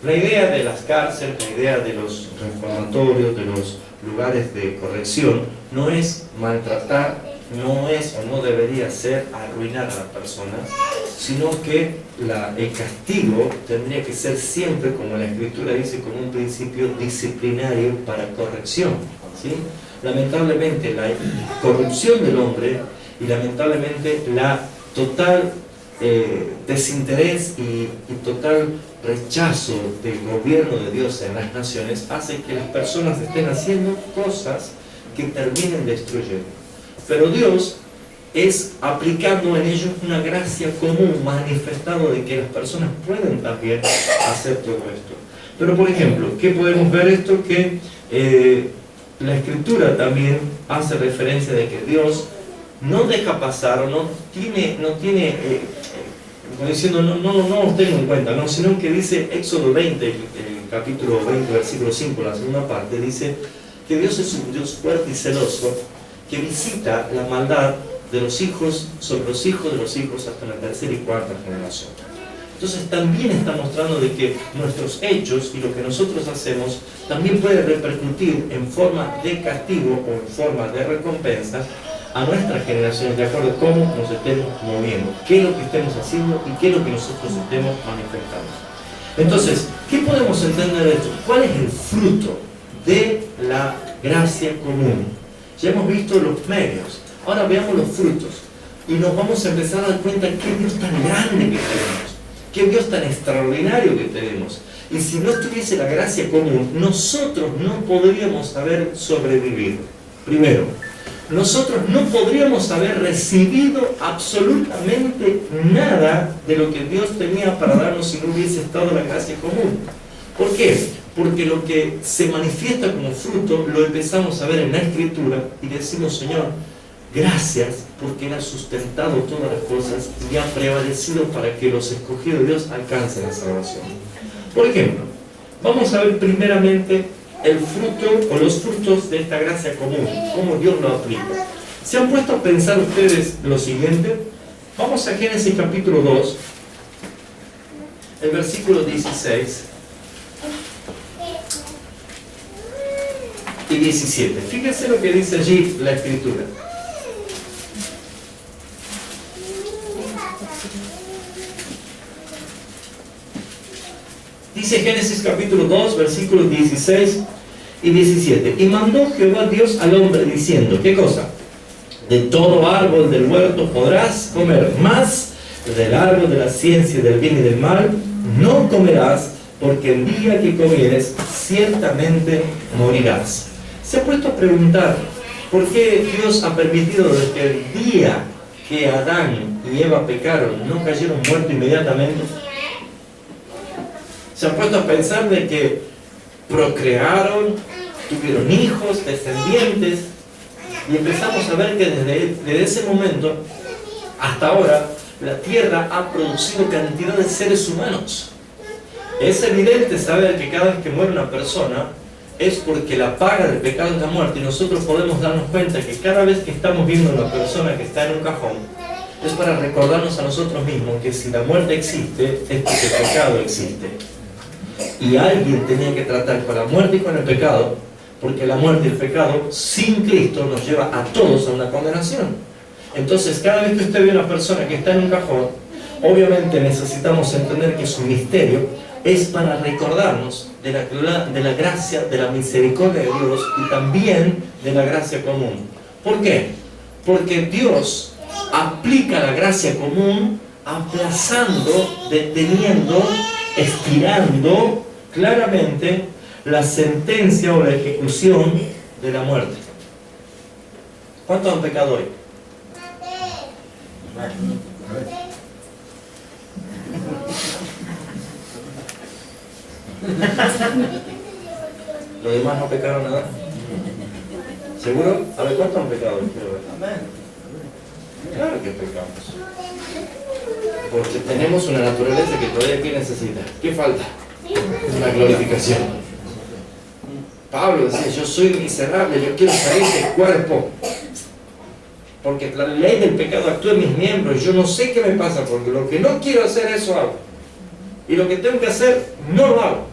La idea de las cárceles, la idea de los reformatorios, de los lugares de corrección, no es maltratar, no es o no debería ser arruinar a la persona, sino que el castigo tendría que ser siempre, como la Escritura dice, como un principio disciplinario para corrección, ¿sí? Lamentablemente la corrupción del hombre y lamentablemente la total desinterés y total rechazo del gobierno de Dios en las naciones hace que las personas estén haciendo cosas que terminen destruyendo. Pero Dios es aplicando en ellos una gracia común, manifestado de que las personas pueden también hacer todo esto. Pero por ejemplo, ¿qué podemos ver esto? Que la Escritura también hace referencia de que Dios no deja pasar o no tiene como diciendo, no os tengo en cuenta, no, sino que dice Éxodo 20, el capítulo 20, versículo 5, la segunda parte, dice que Dios es un Dios fuerte y celoso, que visita la maldad de los hijos sobre los hijos de los hijos hasta la tercera y cuarta generación. Entonces también está mostrando de que nuestros hechos y lo que nosotros hacemos también puede repercutir en forma de castigo o en forma de recompensa a nuestras generaciones, de acuerdo a cómo nos estemos moviendo, qué es lo que estemos haciendo y qué es lo que nosotros estemos manifestando. Entonces, ¿qué podemos entender de esto? ¿Cuál es el fruto de la gracia común? Ya hemos visto los medios, ahora veamos los frutos y nos vamos a empezar a dar cuenta qué Dios tan grande que tenemos, qué Dios tan extraordinario que tenemos. Y si no estuviese la gracia común, nosotros no podríamos haber sobrevivido. Primero, nosotros no podríamos haber recibido absolutamente nada de lo que Dios tenía para darnos si no hubiese estado la gracia común. ¿Por qué? Porque lo que se manifiesta como fruto lo empezamos a ver en la Escritura y decimos, Señor, gracias porque Él ha sustentado todas las cosas y ha prevalecido para que los escogidos de Dios alcancen la salvación. Por ejemplo, vamos a ver primeramente el fruto o los frutos de esta gracia común, cómo Dios lo aplica. ¿Se han puesto a pensar ustedes lo siguiente? Vamos a Génesis capítulo 2, el versículo 16 y 17. Fíjense lo que dice allí la Escritura. Dice Génesis capítulo 2, versículos 16 y 17. Y mandó Jehová Dios al hombre diciendo, ¿qué cosa? De todo árbol del huerto podrás comer, mas del árbol de la ciencia del bien y del mal no comerás, porque el día que comieres ciertamente morirás. ¿Se ha puesto a preguntar por qué Dios ha permitido desde el día que Adán y Eva pecaron no cayeron muertos inmediatamente? ¿Se han puesto a pensar de que procrearon, tuvieron hijos, descendientes? Y empezamos a ver que desde ese momento hasta ahora, la tierra ha producido cantidad de seres humanos. Es evidente saber que cada vez que muere una persona es porque la paga del pecado es la muerte, y nosotros podemos darnos cuenta que cada vez que estamos viendo a una persona que está en un cajón es para recordarnos a nosotros mismos que si la muerte existe es porque el pecado existe, y alguien tenía que tratar con la muerte y con el pecado, porque la muerte y el pecado sin Cristo nos lleva a todos a una condenación. Entonces cada vez que usted ve a una persona que está en un cajón, obviamente necesitamos entender que su misterio es para recordarnos de la gracia, de la misericordia de Dios, y también de la gracia común. ¿Por qué? Porque Dios aplica la gracia común aplazando, deteniendo, estirando claramente la sentencia o la ejecución de la muerte. ¿Cuántos han pecado hoy? ¿Los demás no pecaron nada? ¿Seguro? A ver, ¿cuántos han pecado hoy? Claro que pecamos. Porque tenemos una naturaleza que todavía ¿qué necesita? ¿Qué falta? Una glorificación. Pablo decía, yo soy miserable, yo quiero salir del cuerpo, porque la ley del pecado actúa en mis miembros y yo no sé qué me pasa, porque lo que no quiero hacer, eso hago, y lo que tengo que hacer, no lo hago.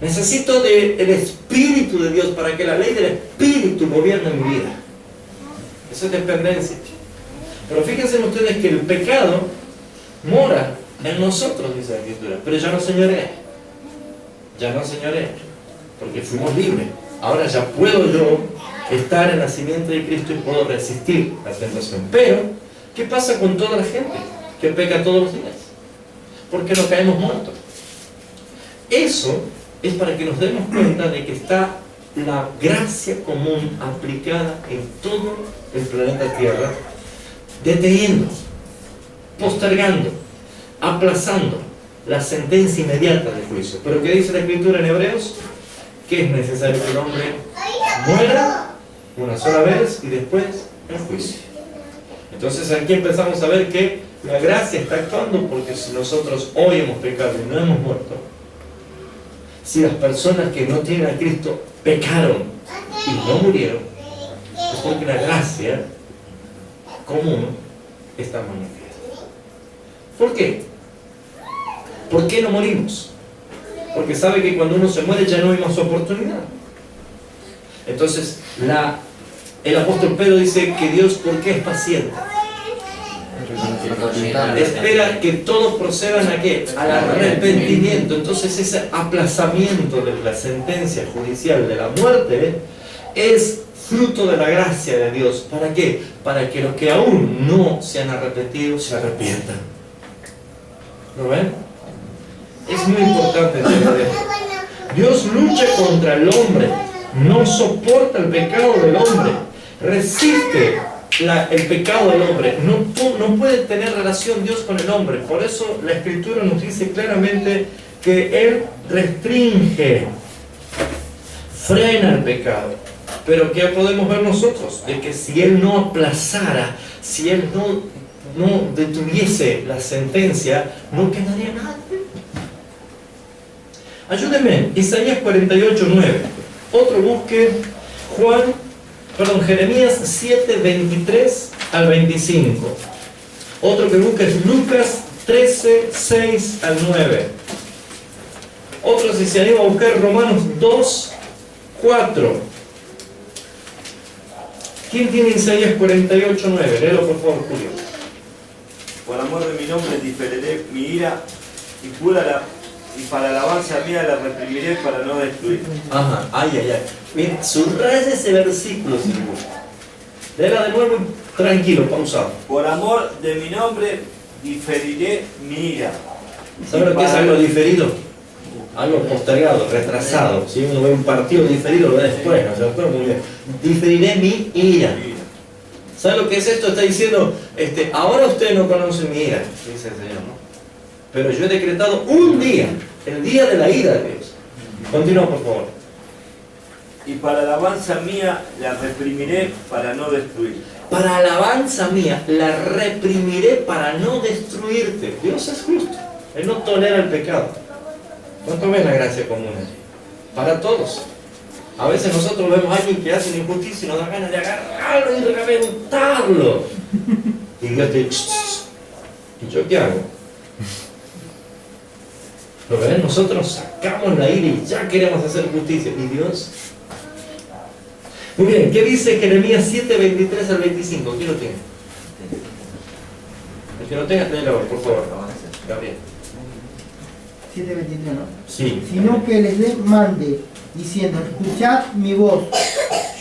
Necesito del Espíritu de Dios para que la ley del Espíritu gobierne mi vida. Eso es dependencia. Pero fíjense ustedes que el pecado mora en nosotros, dice la Escritura, pero ya no señorea. Ya no señorea, porque fuimos libres. Ahora ya puedo yo estar en la simiente de Cristo y puedo resistir la tentación. Pero, ¿qué pasa con toda la gente que peca todos los días? ¿Por qué no caemos muertos? Eso es para que nos demos cuenta de que está la gracia común aplicada en todo el planeta Tierra, deteniendo, postergando, aplazando la sentencia inmediata del juicio. Pero ¿qué dice la Escritura en Hebreos? Que es necesario que el hombre muera una sola vez y después el juicio. Entonces aquí empezamos a ver que la gracia está actuando, porque si nosotros hoy hemos pecado y no hemos muerto, si las personas que no tienen a Cristo pecaron y no murieron, es porque la gracia común está manifiesta. ¿Por qué? ¿Por qué no morimos? Porque sabe que cuando uno se muere ya no hay más oportunidad. Entonces el apóstol Pedro dice que Dios, ¿por qué es paciente? Espera que todos procedan a ¿qué? Al arrepentimiento. Entonces ese aplazamiento de la sentencia judicial de la muerte es fruto de la gracia de Dios. ¿Para qué? Para que los que aún no se han arrepentido se arrepientan. ¿Lo ven? Es muy importante entender esto. Dios lucha contra el hombre, no soporta el pecado del hombre, resiste el pecado del hombre, no puede tener relación Dios con el hombre. Por eso la Escritura nos dice claramente que Él restringe, frena el pecado. Pero ¿qué podemos ver nosotros? De que si Él no aplazara, si Él no detuviese la sentencia, no quedaría nada. Ayúdenme, Isaías 48:9. Otro busque, Jeremías 7:23 al 25. Otro que busque es Lucas 13:6 al 9. Otro, si se anima a buscar, Romanos 2:4. ¿Quién tiene Isaías 48:9? Léelo por favor, Julio. Por amor de mi nombre diferiré mi ira y para alabanza mía la reprimiré para no destruir. Ajá, ay. Miren, subraya ese versículo si le gusta. Léela de nuevo y tranquilo, pausado. Por amor de mi nombre diferiré mi ira. ¿Sabe lo que es algo diferido? Algo postergado, retrasado. Si uno ve un partido diferido, lo ve después, ¿no es cierto? Muy bien. Diferiré mi ira. ¿Sabe lo que es esto? Está diciendo, ahora ustedes no conocen mi ira, dice el Señor, ¿no? Pero yo he decretado un día, el día de la ira de Dios. Continúa, por favor. y para alabanza mía la reprimiré para no destruir. Para alabanza mía, la reprimiré para no destruirte. Dios es justo. Él no tolera el pecado. ¿Cuánto ves la gracia común allí? Para todos. A veces nosotros vemos a alguien que hace una injusticia y nos da ganas de agarrarlo y reventarlo. Y Dios te dice, ¿y yo qué hago? Lo que ven, nosotros sacamos la ira y ya queremos hacer justicia. ¿Y Dios? Muy bien, ¿qué dice Jeremías 7, 23 al 25? ¿Quién lo tiene? El que no tenga, léelo, por favor. Gabriel. 7:23, ¿no? Sí. Sino que les mande, diciendo, escuchad mi voz,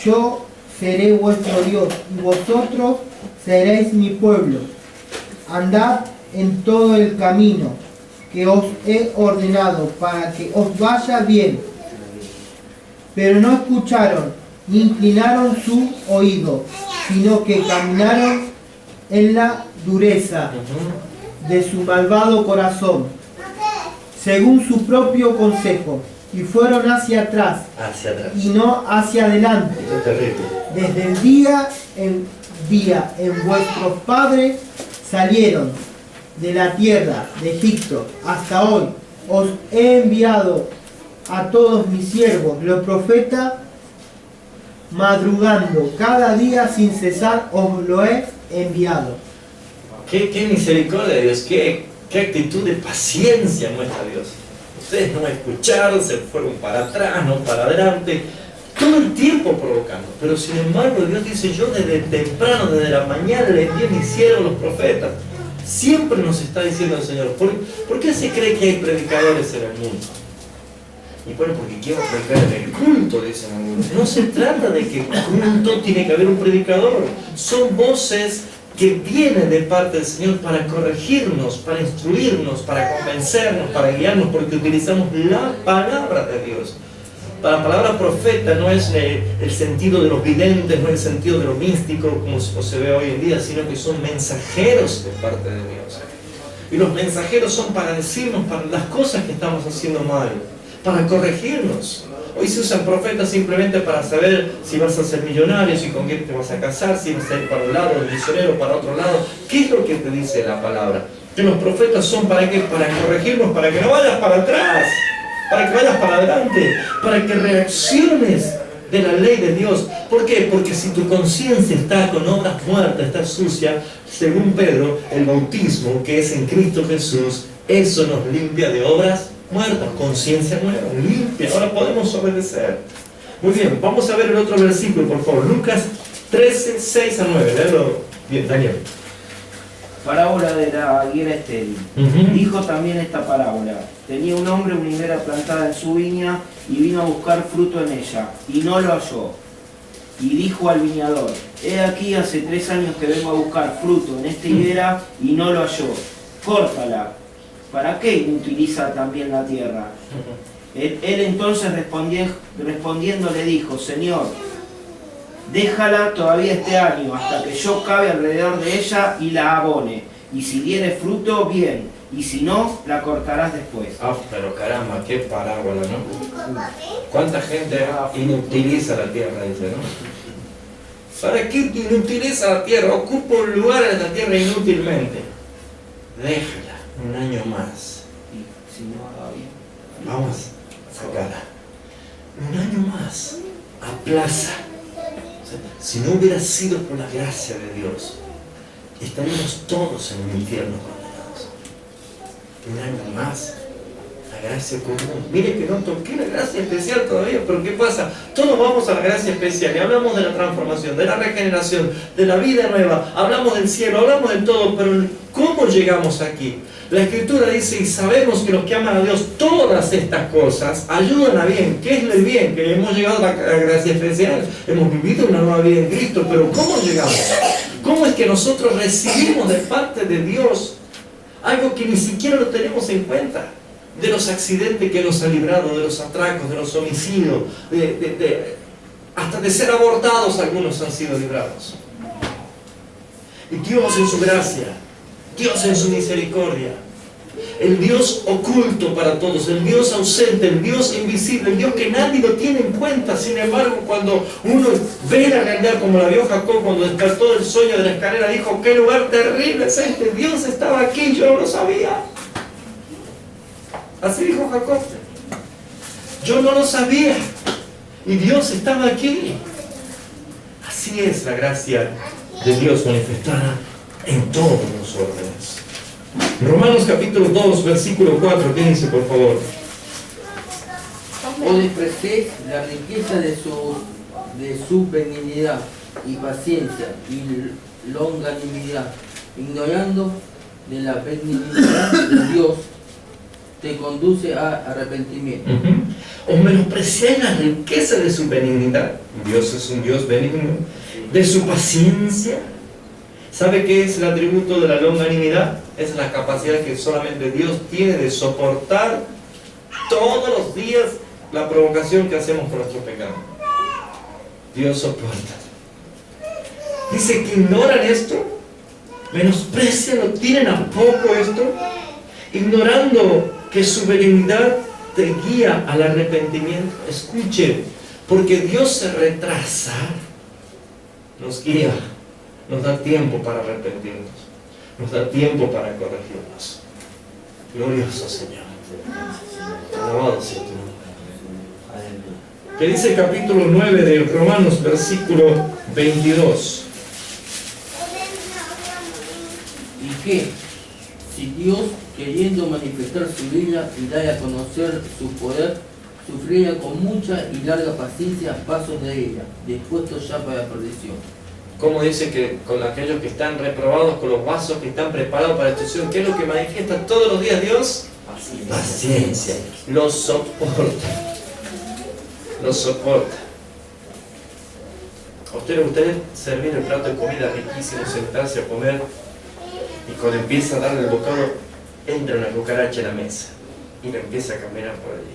yo seré vuestro Dios, y vosotros seréis mi pueblo. Andad en todo el camino que os he ordenado, para que os vaya bien. Pero no escucharon, ni inclinaron su oído, sino que caminaron en la dureza de su malvado corazón, según su propio consejo, y fueron hacia atrás, y no hacia adelante. Esto es terrible. Desde el día en vuestros padres salieron de la tierra de Egipto hasta hoy, os he enviado a todos mis siervos, los profetas, madrugando cada día sin cesar, os lo he enviado. Qué misericordia de Dios, qué actitud de paciencia muestra Dios. Ustedes no escucharon, se fueron para atrás, no para adelante, todo el tiempo provocando. Pero sin embargo Dios dice, yo desde temprano, desde la mañana le envié a mis siervos los profetas. Siempre nos está diciendo el Señor, ¿por qué se cree que hay predicadores en el mundo? Y bueno, porque quiero predicar en el culto, dicen algunos. No se trata de que culto tiene que haber un predicador. Son voces que vienen de parte del Señor para corregirnos, para instruirnos, para convencernos, para guiarnos, porque utilizamos la palabra de Dios. La palabra profeta no es el sentido de los videntes, no es el sentido de lo místico como se ve hoy en día, sino que son mensajeros de parte de Dios. Y los mensajeros son para decirnos para las cosas que estamos haciendo mal, para corregirnos. Hoy se usan profetas simplemente para saber si vas a ser millonario, si con quién te vas a casar, si vas a ir para un lado, el misionero para otro lado. ¿Qué es lo que te dice la palabra? Que los profetas son para qué? Para corregirnos, para que no vayas para atrás, para que vayas para adelante, para que reacciones de la ley de Dios. ¿Por qué? Porque si tu conciencia está con obras muertas, está sucia, según Pedro, el bautismo que es en Cristo Jesús, eso nos limpia de obras muertas, conciencia nueva, limpia. Ahora podemos obedecer. Muy bien, vamos a ver el otro versículo, por favor. Lucas 13, 6 a 9. Léelo bien, Daniel. Parábola de la higuera estéril. Dijo también esta parábola. Tenía un hombre una higuera plantada en su viña y vino a buscar fruto en ella, y no lo halló. Y dijo al viñador, he aquí hace 3 años que vengo a buscar fruto en esta higuera y no lo halló. Córtala. ¿Para qué inutiliza también la tierra? Él entonces respondiendo le dijo, Señor, déjala todavía este año, hasta que yo cabe alrededor de ella y la abone. Y si diere fruto, bien, y si no, la cortarás después. Ah, pero caramba, qué parábola, ¿no? ¿Cuánta gente inutiliza la tierra, dice, no? ¿Para qué inutiliza la tierra? Ocupa un lugar en la tierra inútilmente. Déjala un año más. Y si no haga bien, vamos a sacarla. Un año más. Aplaza. Si no hubiera sido por la gracia de Dios, estaríamos todos en un infierno condenados. Un año más, la gracia común. Mire que no toqué la gracia especial todavía, pero ¿qué pasa? Todos vamos a la gracia especial y hablamos de la transformación, de la regeneración, de la vida nueva, hablamos del cielo, hablamos de todo, pero ¿cómo llegamos aquí? La Escritura dice, y sabemos que los que aman a Dios, todas estas cosas ayudan a bien. ¿Qué es el bien? Que hemos llegado a la gracia especial, hemos vivido una nueva vida en Cristo, pero ¿cómo llegamos? ¿Cómo es que nosotros recibimos de parte de Dios algo que ni siquiera lo tenemos en cuenta? De los accidentes que nos ha librado, de los atracos, de los homicidios, hasta de ser abortados algunos han sido librados. Y Dios en su gracia, Dios en su misericordia, El Dios oculto para todos, el Dios ausente, el Dios invisible, el Dios que nadie lo tiene en cuenta. Sin embargo, cuando uno ve la realidad como la vio Jacob cuando despertó del sueño de la escalera, dijo: qué lugar terrible es este, Dios estaba aquí, yo no lo sabía. Así dijo Jacob: yo no lo sabía y Dios estaba aquí. Así es la gracia de Dios manifestada en todos los órdenes. Romanos capítulo 2, versículo 4, ¿qué dice, por favor? O despreciéis la riqueza de su benignidad y paciencia y longanimidad, ignorando de la benignidad de Dios, te conduce a arrepentimiento. O menospreciáis la riqueza de su benignidad. Dios es un Dios benigno. De su paciencia. ¿Sabe qué es el atributo de la longanimidad? Es la capacidad que solamente Dios tiene de soportar todos los días la provocación que hacemos por nuestro pecado. Dios soporta. Dice que ignoran esto, menosprecian, lo tienen a poco esto, ignorando que su benignidad te guía al arrepentimiento. Escuche, porque Dios se retrasa, nos guía, nos da tiempo para arrepentirnos, nos da tiempo para corregirnos. Glorioso Señor. Alabado sea tu nombre. Que dice el capítulo 9 de Romanos, versículo 22. ¿Y qué? Si Dios, queriendo manifestar su ira y dar a conocer su poder, sufría con mucha y larga paciencia pasos de ella, dispuestos ya para la perdición. Como dice que con aquellos que están reprobados, con los vasos que están preparados para la destrucción, ¿qué es lo que manifiesta todos los días Dios? Paciencia. Los soporta. Los soporta. ¿A usted le gustaría servir el plato de comida riquísimo, sentarse a comer, y cuando empieza a darle el bocado, entra una cucaracha en la mesa y le empieza a caminar por allí?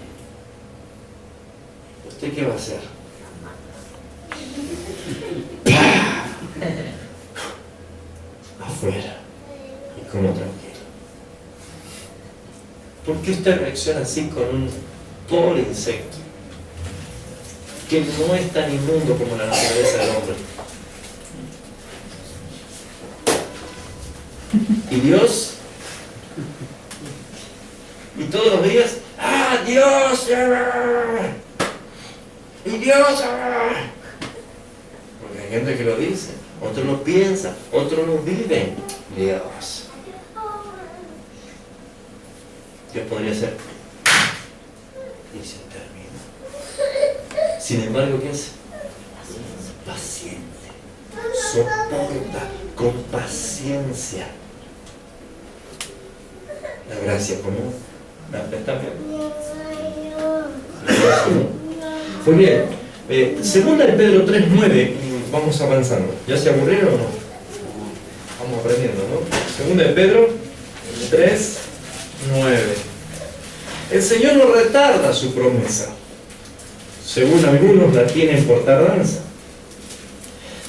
¿Usted qué va a hacer? Afuera y como tranquilo. ¿Por qué usted reacciona así con un pobre insecto que no es tan inmundo como la naturaleza del hombre? Y Dios, y todos los días, ¡ah, Dios! ¡Y Dios! Porque hay gente que lo dice, otros lo piensan, otros lo viven. Dios. Dios podría ser, y se termina. Sin embargo, ¿qué hace? Paciente. Soporta con paciencia. La gracia común. ¿Está bien? Muy bien. Segunda de Pedro 3:9. Vamos avanzando. ¿Ya se aburrieron o no? Vamos aprendiendo, ¿no? Segunda de Pedro 3:9. El Señor no retarda su promesa, según algunos la tienen por tardanza,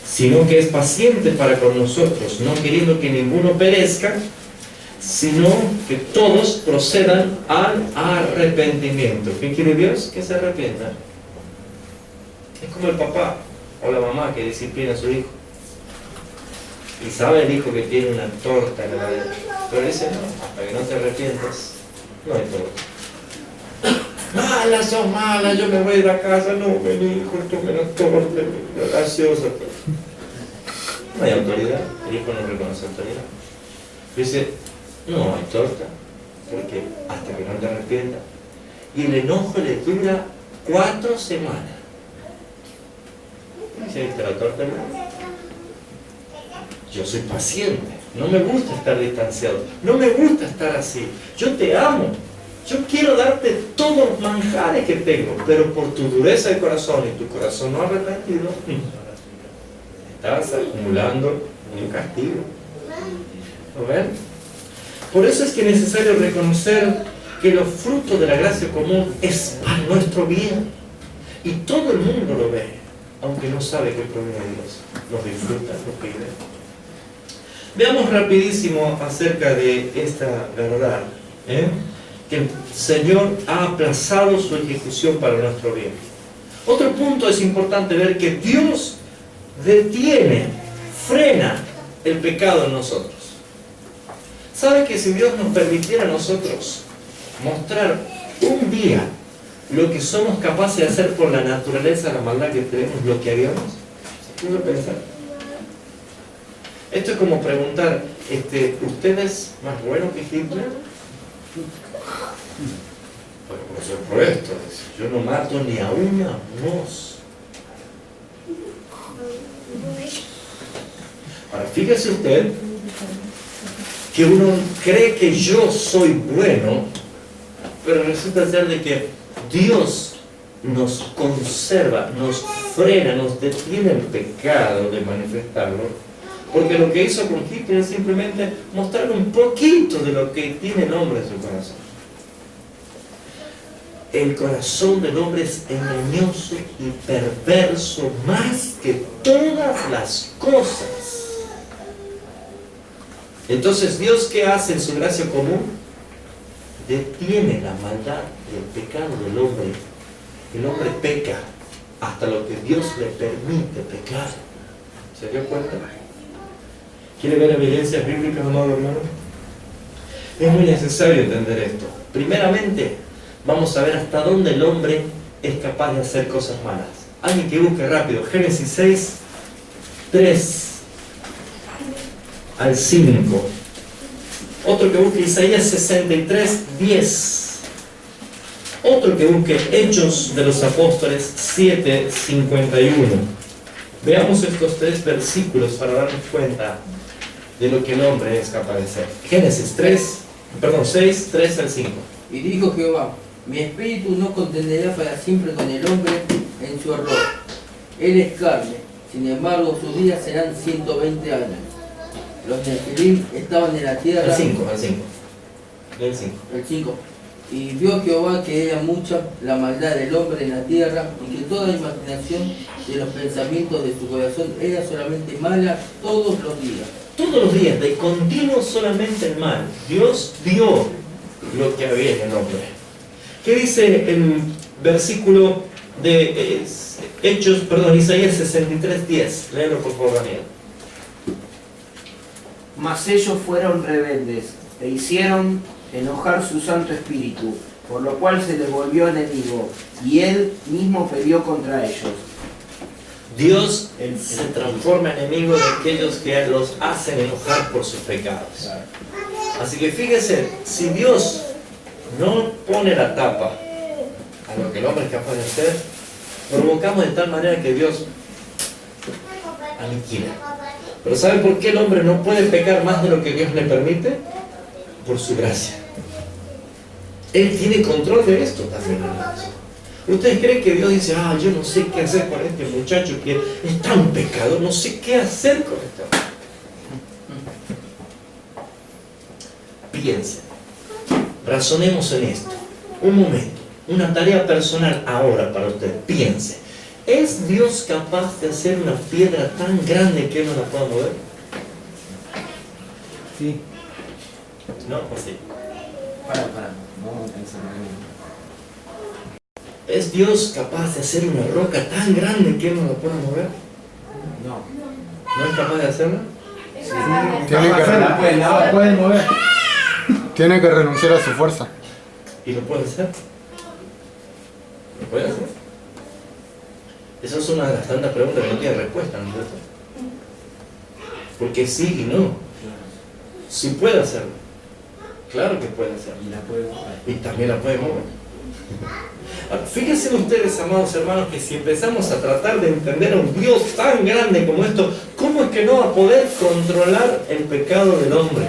sino que es paciente para con nosotros, no queriendo que ninguno perezca, sino que todos procedan al arrepentimiento. ¿Qué quiere Dios? Que se arrepientan. Es como el papá o la mamá que disciplina a su hijo. Y sabe el hijo que tiene una torta en la heladera, pero dice: no, hasta que no te arrepientas, no hay torta. Mala, son malas, yo me voy a ir a casa, no, vení, hijo, tome la torta, graciosa. No hay autoridad, el hijo no reconoce autoridad. Dice: no hay torta, porque hasta que no te arrepientas. Y el enojo le dura 4 semanas. ¿Se viste la torta? Yo soy paciente, no me gusta estar distanciado, no me gusta estar así. Yo te amo, yo quiero darte todos los manjares que tengo, pero por tu dureza de corazón y tu corazón no arrepentido, estás acumulando un castigo. ¿Lo ven? Por eso es que es necesario reconocer que los frutos de la gracia común es para nuestro bien. Y todo el mundo lo ve, aunque no sabe que proviene de Dios. Los disfruta, los pide. Veamos rapidísimo acerca de esta verdad. Que el Señor ha aplazado su ejecución para nuestro bien. Otro punto es importante ver que Dios detiene, frena el pecado en nosotros. ¿Sabe que si Dios nos permitiera a nosotros mostrar un día lo que somos capaces de hacer por la naturaleza, la maldad que tenemos, lo que haríamos? ¿Se puede pensar? Esto es como preguntar, ¿usted es más bueno que Hitler? Bueno, por supuesto, yo no mato ni a una mosca. Ahora, fíjese usted que uno cree que yo soy bueno, pero resulta ser de que Dios nos conserva, nos frena, nos detiene el pecado de manifestarlo, porque lo que hizo con Hitler es simplemente mostrar un poquito de lo que tiene el hombre en su corazón. El corazón del hombre es engañoso y perverso más que todas las cosas. Entonces, ¿Dios qué hace en su gracia común? Detiene la maldad y el pecado del hombre. El hombre peca hasta lo que Dios le permite pecar. ¿Se dio cuenta? ¿Quiere ver evidencias bíblicas, amado hermano? Es muy necesario entender esto. Primeramente, vamos a ver hasta dónde el hombre es capaz de hacer cosas malas. Alguien que busque rápido. Génesis 6, 3 al 5. Otro que busque Isaías 63, 10. Otro que busque Hechos de los Apóstoles 7, 51. Veamos estos tres versículos para darnos cuenta de lo que el hombre es capaz de hacer. Génesis 6, 3 al 5. Y dijo Jehová: mi espíritu no contenderá para siempre con el hombre en su error. Él es carne, sin embargo sus días serán 120 años. Los Nefilim estaban en la tierra. El 5. El 5. Y vio Jehová que era mucha la maldad del hombre en la tierra, y que toda imaginación de los pensamientos de su corazón era solamente mala todos los días. Todos los días, de continuo solamente el mal. Dios vio lo que había en el hombre. ¿Qué dice el versículo de Isaías 63, 10? Léelo por favor, Daniel. Mas ellos fueron rebeldes e hicieron enojar su Santo Espíritu, por lo cual se les volvió enemigo, y él mismo peleó contra ellos. Dios se transforma en enemigo de aquellos que los hacen enojar por sus pecados. Así que fíjese, si Dios no pone la tapa a lo que el hombre es capaz de hacer, provocamos de tal manera que Dios aniquila. Pero ¿sabe por qué el hombre no puede pecar más de lo que Dios le permite? Por su gracia. Él tiene control de esto también, hermanos. ¿Ustedes creen que Dios dice, yo no sé qué hacer con este muchacho que es tan pecador, no sé qué hacer con esto? Piensen, razonemos en esto. Un momento, una tarea personal ahora para usted. Piense, ¿es Dios capaz de hacer una piedra tan grande que Él no la pueda mover? Sí. ¿No? ¿O sí? Vamos a pensar en eso. ¿Es Dios capaz de hacer una roca tan grande que Él no la pueda mover? No. ¿No es capaz de hacerla? Sí. Tiene Puede mover. Tiene que renunciar a su fuerza. ¿Y lo puede hacer? ¿Lo puede hacer? Esa es una de las tantas preguntas que no tiene respuesta, ¿no es cierto? Porque sí y no. Sí puede hacerlo. Claro que puede hacerlo. Y la puede mover. Y también la puede mover. Fíjense ustedes, amados hermanos, que si empezamos a tratar de entender a un Dios tan grande como esto, ¿cómo es que no va a poder controlar el pecado del hombre?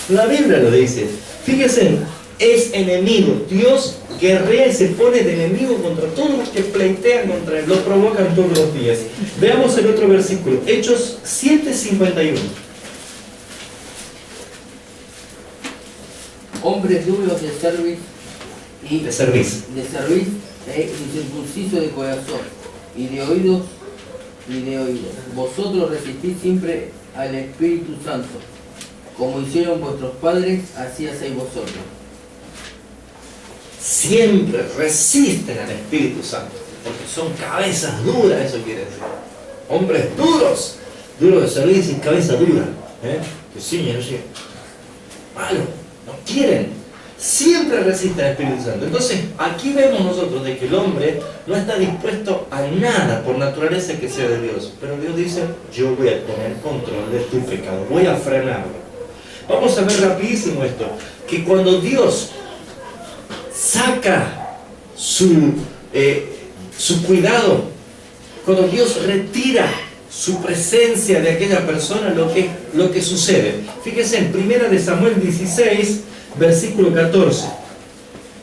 La Biblia lo dice. Fíjense, es enemigo. Dios guerrea y se pone de enemigo contra todos los que pleitean contra él. Lo provocan todos los días. Veamos el otro versículo. Hechos 7:51. Hombres duros de cerviz De cerviz. e incircuncisos de corazón y de oídos. Vosotros resistís siempre al Espíritu Santo, como hicieron vuestros padres, así hacéis vosotros. Siempre resisten al Espíritu Santo, porque son cabezas duras, eso quiere decir. Hombres duros, duros de servicio y cabeza dura, que sí, no sé. Malo, no quieren. Siempre resiste al Espíritu Santo. Entonces, aquí vemos nosotros de que el hombre no está dispuesto a nada por naturaleza que sea de Dios. Pero Dios dice, yo voy a tener control de tu pecado, voy a frenarlo. Vamos a ver rapidísimo esto, que cuando Dios saca su cuidado, cuando Dios retira su presencia de aquella persona, lo que sucede. Fíjense en 1 de Samuel 16, versículo 14.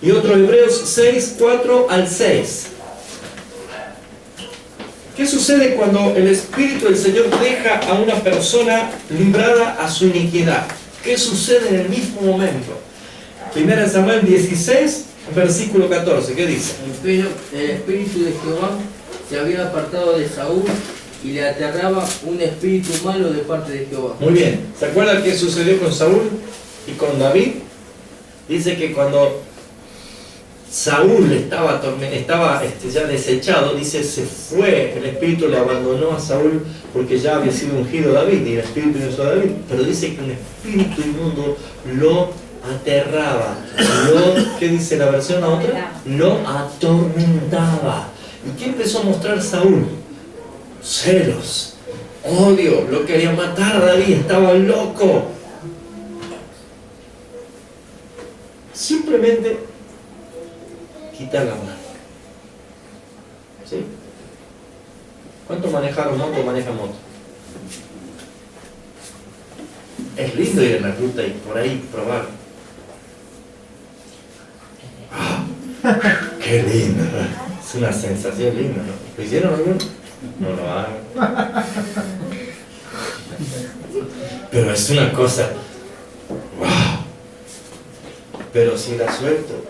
Y otro Hebreos 6, 4 al 6. ¿Qué sucede cuando el Espíritu del Señor deja a una persona librada a su iniquidad? ¿Qué sucede en el mismo momento? 1 Samuel 16, versículo 14. ¿Qué dice? Pero el Espíritu de Jehová se había apartado de Saúl y le aterraba un espíritu malo de parte de Jehová. Muy bien. ¿Se acuerdan qué sucedió con Saúl y con David? Dice que cuando Saúl estaba ya desechado, dice, se fue, el espíritu le abandonó a Saúl porque ya había sido ungido David y el espíritu no a David. Pero dice que un espíritu inmundo lo aterraba. ¿Qué dice la versión a otra? Lo atormentaba. ¿Y qué empezó a mostrar Saúl? Celos, odio, lo quería matar a David, estaba loco. Simplemente quitar la mano. ¿Sí? ¿Cuántos manejaron moto o manejan moto? Es lindo ir en la ruta y por ahí probar. ¡Ah! ¡Qué lindo! Es una sensación linda, ¿no? ¿Lo hicieron alguno? No lo hagan. Pero es una cosa. ¡Wow! Pero si la suelto,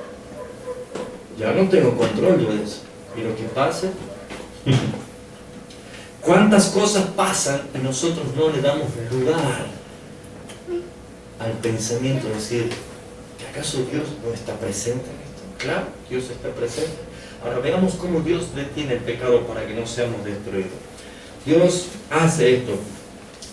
ya no tengo control de eso. Y lo que pase. ¿Cuántas cosas pasan y nosotros no le damos lugar al pensamiento de decir, ¿que acaso Dios no está presente en esto? Claro, Dios está presente. Ahora veamos cómo Dios detiene el pecado para que no seamos destruidos. Dios hace esto.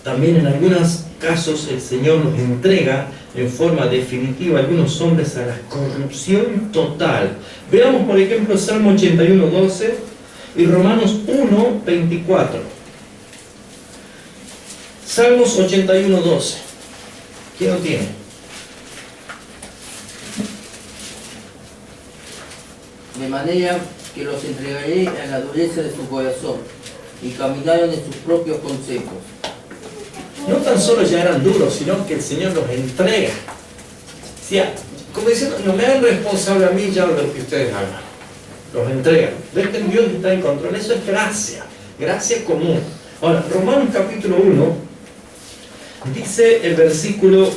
También en algunos casos el Señor nos entrega en forma definitiva a algunos hombres a la corrupción total. Veamos por ejemplo Salmo 81, 12 y Romanos 1, 24. Salmos 81, 12. ¿Quién lo tiene? De manera que los entregaré a la dureza de su corazón, y caminaron en sus propios consejos. No tan solo ya eran duros, sino que el Señor los entrega. O sea, como diciendo, no me hagan responsable a mí ya de lo que ustedes hagan. Los entregan. Ven que Dios está en control. Eso es gracia. Gracia común. Ahora, Romanos capítulo 1, dice el versículo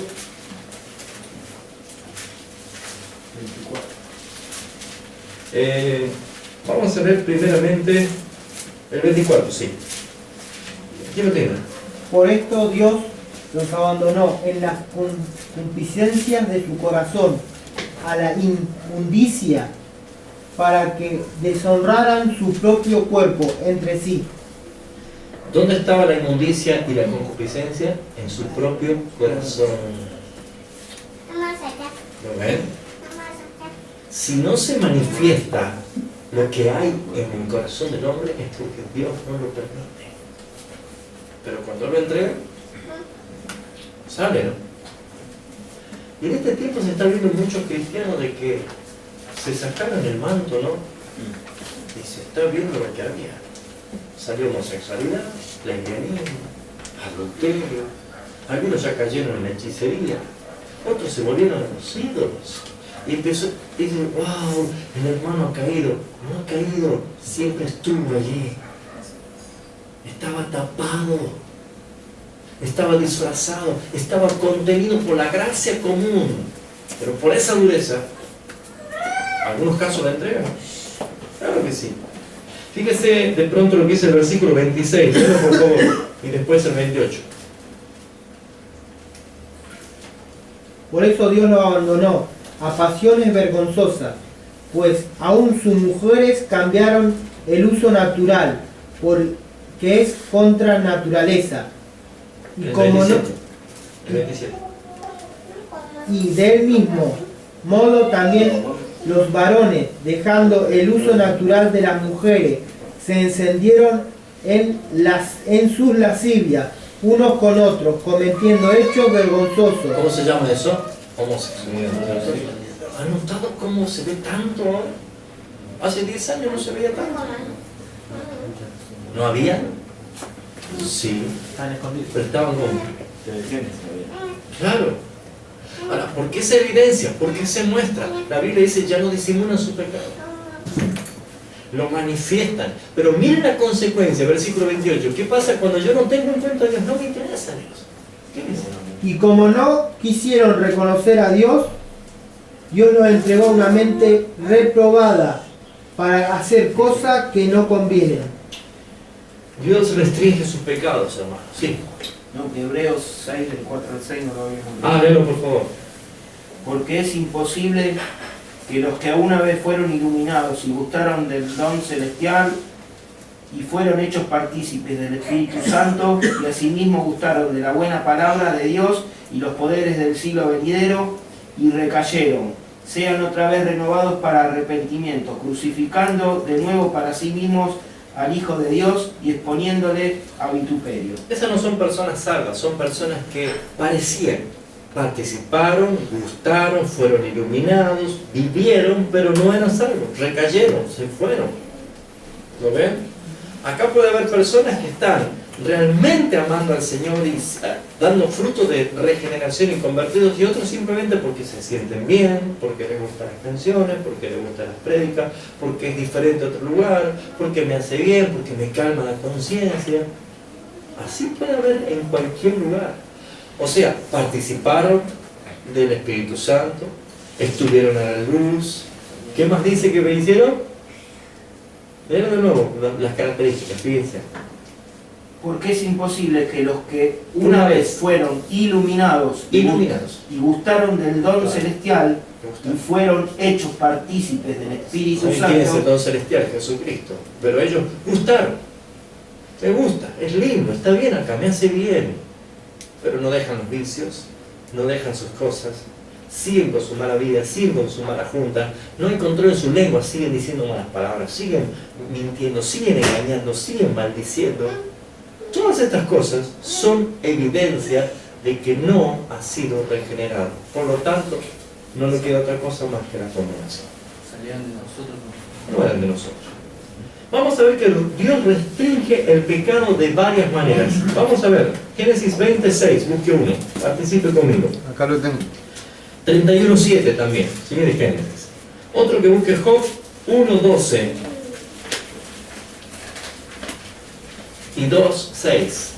24. Vamos a ver primeramente el 24, sí. ¿Quién lo tiene? Por esto Dios los abandonó en las concupiscencias de su corazón, a la inmundicia, para que deshonraran su propio cuerpo entre sí. ¿Dónde estaba la inmundicia y la concupiscencia? En su propio corazón. ¿Lo ven? Si no se manifiesta lo que hay en el corazón del hombre, es porque Dios no lo permite. Pero cuando lo entrega, sale, ¿no? Y en este tiempo se está viendo muchos cristianos de que se sacaron el manto, ¿no? Y se está viendo lo que había. Salió homosexualidad, lesbianismo, adulterio. Algunos ya cayeron en la hechicería. Otros se volvieron a los ídolos. Y empezó, y dice, wow, el hermano ha caído. No ha caído, siempre estuvo allí. Estaba tapado, estaba disfrazado, estaba contenido por la gracia común. Pero por esa dureza, ¿algunos casos la entregan? Claro que sí. Fíjese de pronto lo que dice el versículo 26, por favor, y después el 28. Por eso Dios lo abandonó a pasiones vergonzosas, pues aún sus mujeres cambiaron el uso natural, porque es contra naturaleza. Y El como 27. no, El 27. y del mismo modo también los varones, dejando el uso natural de las mujeres, se encendieron en sus lascivias, unos con otros, cometiendo hechos vergonzosos. ¿Cómo se llama eso? Homosexualidad. ¿Han notado cómo se ve tanto ahora? Hace 10 años no se veía tanto. ¿No había? Sí. Están escondidos. Pero estaban como... Desde Génesis había. Claro. Ahora, ¿por qué se evidencia? ¿Por qué se muestra? La Biblia dice, ya no disimulan su pecado. Lo manifiestan. Pero miren la consecuencia, versículo 28. ¿Qué pasa cuando yo no tengo en cuenta a Dios? No me interesa a Dios. ¿Qué dice? Y como no quisieron reconocer a Dios, Dios los entregó a una mente reprobada para hacer cosas que no convienen. Dios restringe sus pecados, hermanos. Sí. No, Hebreos 6, del 4 al 6 no lo habíamos leído. Ah, léelo, por favor. Porque es imposible que los que una vez fueron iluminados y gustaron del don celestial y fueron hechos partícipes del Espíritu Santo y asimismo gustaron de la buena palabra de Dios y los poderes del siglo venidero y recayeron, sean otra vez renovados para arrepentimiento, crucificando de nuevo para sí mismos al Hijo de Dios y exponiéndole a vituperio. Esas no son personas salvas, son personas que parecían, participaron, gustaron, fueron iluminados, vivieron, pero no eran salvos, recayeron, se fueron. ¿Lo ven? Acá puede haber personas que están realmente amando al Señor y dando fruto de regeneración y convertidos, y otros simplemente porque se sienten bien, porque les gustan las canciones, porque les gustan las prédicas, porque es diferente a otro lugar, porque me hace bien, porque me calma la conciencia. Así puede haber en cualquier lugar. O sea, participaron del Espíritu Santo, estuvieron a la luz. ¿Qué más dice que me hicieron? Vean de nuevo las características, fíjense. Porque es imposible que los que una vez fueron iluminados y gustaron del don celestial y fueron hechos partícipes del Espíritu ¿Saben quién es el Santo, don celestial? Jesucristo. Pero ellos gustaron. Me gusta, es lindo, está bien acá, me hace bien. Pero no dejan los vicios, no dejan sus cosas, siguen con su mala vida, siguen con su mala junta, no hay control en su lengua, siguen diciendo malas palabras, siguen mintiendo, siguen engañando, siguen maldiciendo. Todas estas cosas son evidencia de que no ha sido regenerado. Por lo tanto, no le queda otra cosa más que la condenación. Salían de nosotros. No eran de nosotros. Vamos a ver que Dios restringe el pecado de varias maneras. Vamos a ver, Génesis 26, busque uno, participe conmigo. Acá lo tengo. 31:7 también, sigue de Génesis. Otro que busque Job 1:12 y 2:6.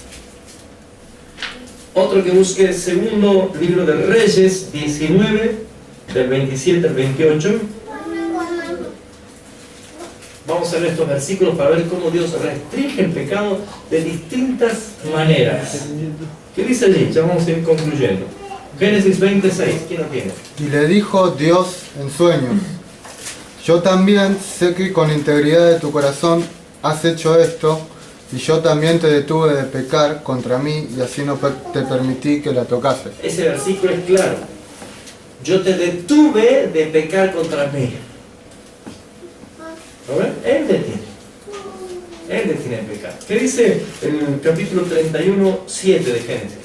Otro que busque segundo libro de Reyes 19, del 27 al 28. Vamos a ver estos versículos para ver cómo Dios restringe el pecado de distintas maneras. ¿Qué dice allí? Ya vamos a ir concluyendo. Génesis 26, ¿quién lo tiene? Y le dijo Dios en sueños: yo también sé que con integridad de tu corazón has hecho esto, y yo también te detuve de pecar contra mí, y así no te permití que la tocases. Ese versículo es claro. Yo te detuve de pecar contra mí. ¿Lo ven? Él detiene. Él detiene el pecado. ¿Qué dice el capítulo 31:7 de Génesis?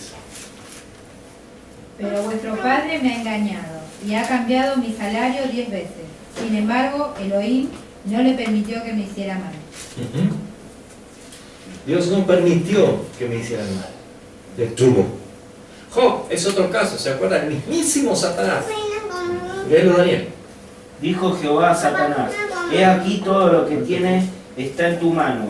Pero vuestro padre me ha engañado y ha cambiado mi salario 10 veces. Sin embargo, Elohim no le permitió que me hiciera mal. Dios no permitió que me hicieran mal. Detuvo. Job es otro caso, ¿se acuerdan? El mismísimo Satanás. Léelo, Daniel. dijo Jehová a Satanás: he aquí todo lo que tienes está en tu mano,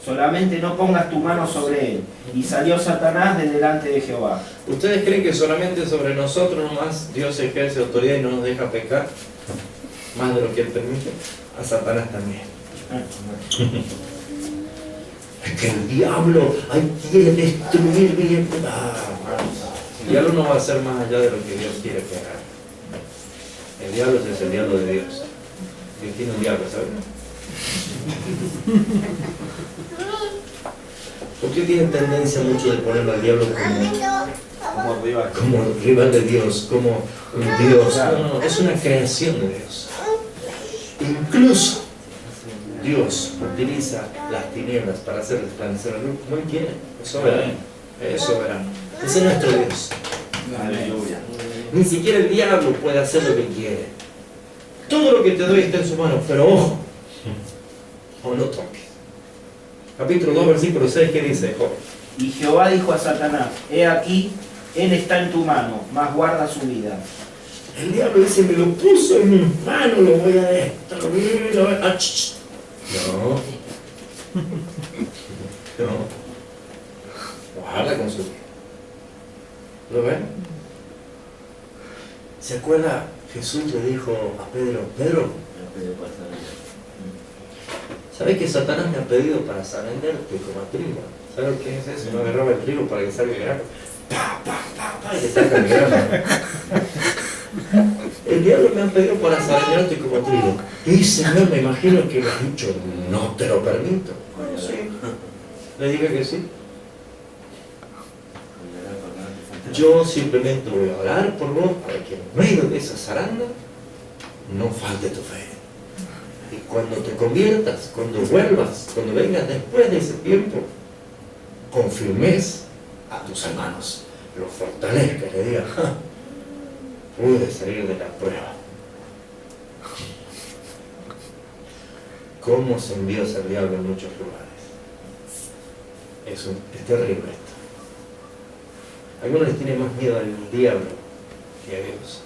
solamente no pongas tu mano sobre él. Y salió Satanás de delante de Jehová. ¿Ustedes creen que solamente sobre nosotros nomás Dios ejerce autoridad y no nos deja pecar? Más de lo que Él permite. A Satanás también. Es que el diablo quiere destruir bien. El diablo no va a hacer más allá de lo que Dios quiere que haga. El diablo es el diablo de Dios. Dios tiene un diablo, ¿sabes? ¿Por qué tienen tendencia mucho de ponerlo al diablo como rival de Dios, como un Dios? No, es una creación de Dios. Incluso Dios utiliza las tinieblas para hacer resplandecer la luz como Él quiere. Es soberano. Es soberano. Ese es nuestro Dios. Aleluya. Ni siquiera el diablo puede hacer lo que quiere. Todo lo que te doy está en su mano, pero ojo, o no toques. Capítulo 2, versículo 6, ¿qué dice Job? Y Jehová dijo a Satanás, he aquí, él está en tu mano, mas guarda su vida. El diablo dice, me lo puso en mi mano, lo voy a destruir. No. No. Guarda con su vida. ¿Lo ven? ¿Se acuerda? Jesús le dijo a Pedro, Pedro, ¿sabes que Satanás me ha pedido para venderte como a trigo? ¿Sabes lo que es eso? No agarraba el trigo para que salga el grano. ¡Pa, pa, pa, pa! Y le saca el grano. El diablo me ha pedido para venderte como a trigo. Y Señor, me imagino que le has dicho, no te lo permito. Bueno, sí. Le dije que sí. Yo simplemente voy a orar por vos para que en medio de esa zaranda no falte tu fe. Y cuando te conviertas, cuando vuelvas, cuando vengas después de ese tiempo, confirmes a tus hermanos, los fortalezcas, le digas, pude salir de la prueba. ¿Cómo se enviosa el diablo en muchos lugares? Es terrible esto. Algunos les tienen más miedo al diablo que a Dios.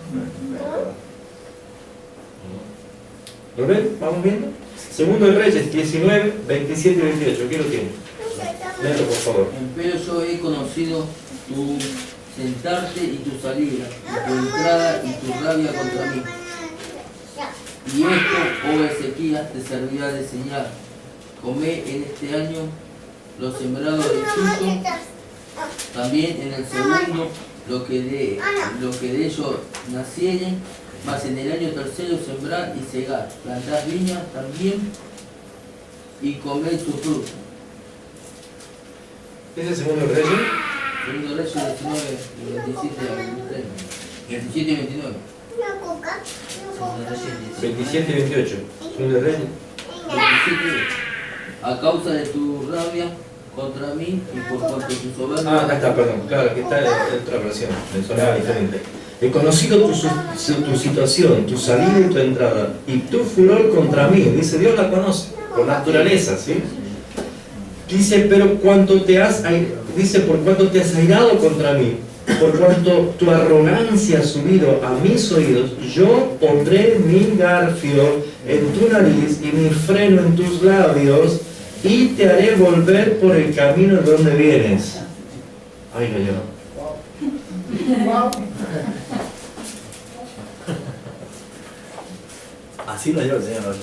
¿Lo ven? ¿Vamos viendo? Segundo de Reyes 19, 27 y 28. ¿Qué lo tiene? Léelo, por favor. Empero yo he conocido tu sentarte y tu salida, y tu entrada y tu rabia contra mí. Y esto, oh Ezequías, te servirá de señal. Comé en este año los sembrados de Egipto, también en el segundo lo que de ellos nacieren, mas en el año tercero sembrar y cegar, plantar viñas también y comer su fruto. ¿Ese es segundo Reyes? Segundo Reyes 19, 27 a 23. 27 y 29. 27 y 28. Segundo Reyes. 27. A causa de tu rabia contra mí y por cuanto tu soberbia. Ah, acá está, perdón. Claro, que está en otra versión. Me sonaba diferente. He conocido tu situación, tu salida y tu entrada, y tu furor contra mí. Dice, Dios la conoce, por naturaleza, ¿sí? Dice, pero dice, por cuanto te has airado contra mí, por cuanto tu arrogancia ha subido a mis oídos, yo pondré mi garfio en tu nariz y mi freno en tus labios, y te haré volver por el camino de donde vienes. Ay, no, yo. Así lo yo, Señor.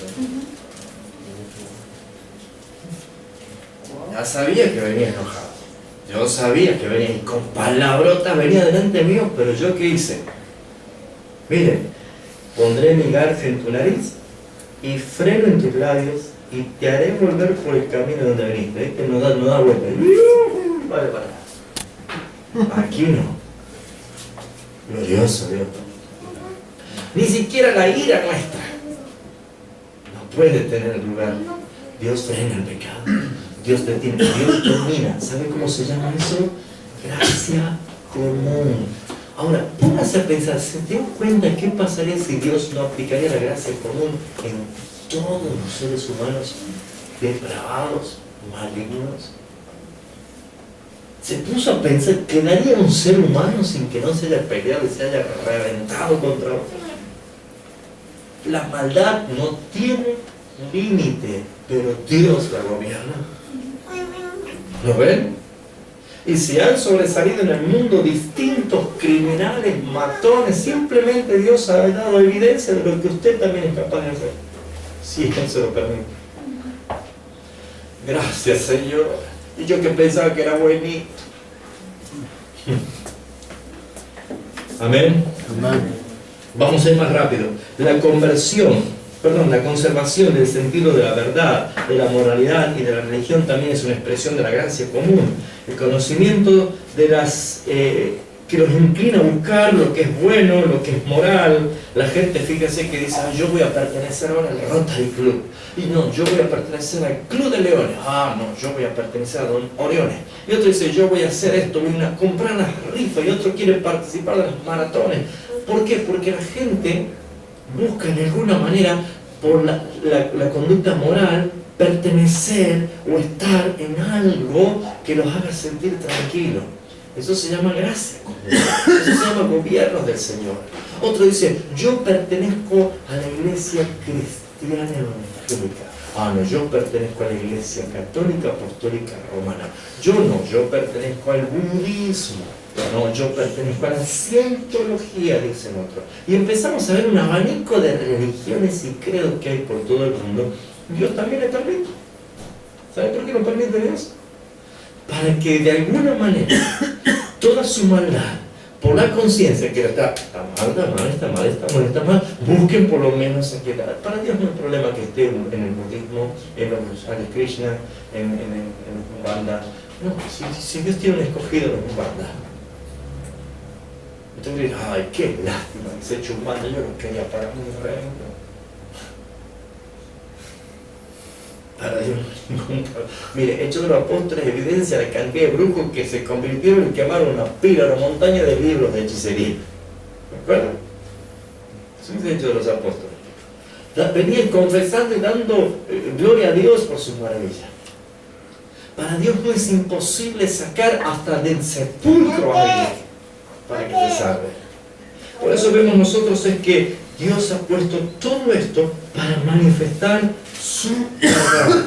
Ya sabía que venía enojado. Yo sabía que venía y con palabrotas venía delante mío, pero yo ¿qué hice? Miren, pondré mi garfio en tu nariz y freno en tus labios y te haré volver por el camino donde veniste. ¿Viste? No da vuelta. Vale, para. Aquí no. Glorioso Dios. Ni siquiera la ira nuestra no puede tener lugar. Dios frena el pecado. Dios detiene. Dios domina. ¿Sabe cómo se llama eso? Gracia común. Ahora, póngase a pensar, ¿se dio cuenta qué pasaría si Dios no aplicaría la gracia común en todos los seres humanos depravados, malignos? Se puso a pensar, ¿quedaría un ser humano sin que no se haya peleado y se haya reventado contra otro? La maldad no tiene límite, pero Dios la gobierna. ¿Lo ven? Y si han sobresalido en el mundo distintos criminales, matones, simplemente Dios ha dado evidencia de lo que usted también es capaz de hacer, si Él se lo permite. Gracias, Señor. Y yo que pensaba que era buenito. Amén. Vamos a ir más rápido. La conservación del sentido de la verdad, de la moralidad y de la religión también es una expresión de la gracia común. El conocimiento de las que los inclina a buscar lo que es bueno, lo que es moral. La gente, fíjese que dice, yo voy a pertenecer ahora al Rotary Club. Y no, yo voy a pertenecer al Club de Leones. No, yo voy a pertenecer a Don Oriones. Y otro dice, yo voy a hacer esto, voy a comprar las rifas. Y otro quiere participar de los maratones. ¿Por qué? Porque la gente busca de alguna manera, por la conducta moral, pertenecer o estar en algo que los haga sentir tranquilos. Eso se llama gracia, eso se llama gobierno del Señor. Otro dice, yo pertenezco a la iglesia cristiana evangélica. No, yo pertenezco a la iglesia católica apostólica romana. Yo no, yo pertenezco al budismo. No, yo pertenezco a la cientología, dicen otros. Y empezamos a ver un abanico de religiones y credos que hay por todo el mundo. Dios también le permite. ¿Sabe por qué lo permite Dios? Para que de alguna manera toda su maldad, por la conciencia que está mal, busquen por lo menos a quedar. Para Dios no hay problema que esté en el budismo, en los Hare Krishna, en los Umbanda. No, si Dios tiene un escogido en los Umbanda. Entonces dirán, ay, qué lástima que se ha hecho Umbanda, yo no quería para mí reino. Para Dios nunca. Mire, Hechos de los Apóstoles evidencia la cantidad de brujos que se convirtieron y quemaron una pila, una montaña de libros de hechicería. ¿Me acuerdan? Eso es Hechos de los Apóstoles. Venían confesando y dando gloria a Dios por sus maravillas. Para Dios no es imposible sacar hasta del sepulcro a alguien para que se salve. Por eso vemos nosotros es que Dios ha puesto todo esto para manifestar su verdad.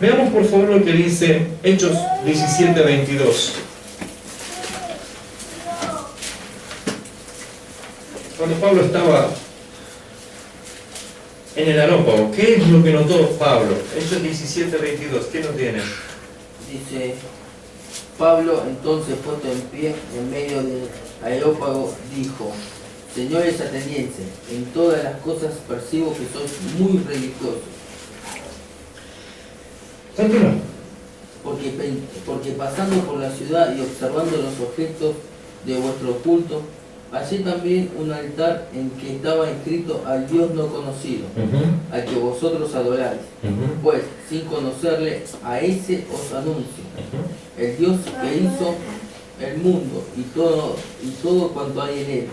Veamos por favor lo que dice Hechos 17:22. Cuando Pablo estaba en el Areópago, ¿qué es lo que notó Pablo? Hechos 17:22, ¿qué nos tiene? Dice, Pablo entonces puesto en pie en medio del Areópago dijo, señores atenienses, en todas las cosas percibo que sois muy religiosos. Continúa. Porque pasando por la ciudad y observando los objetos de vuestro culto, hallé también un altar en que estaba escrito al Dios no conocido, al que vosotros adoráis. Pues, sin conocerle, a ese os anuncio. El Dios que hizo el mundo y todo cuanto hay en él.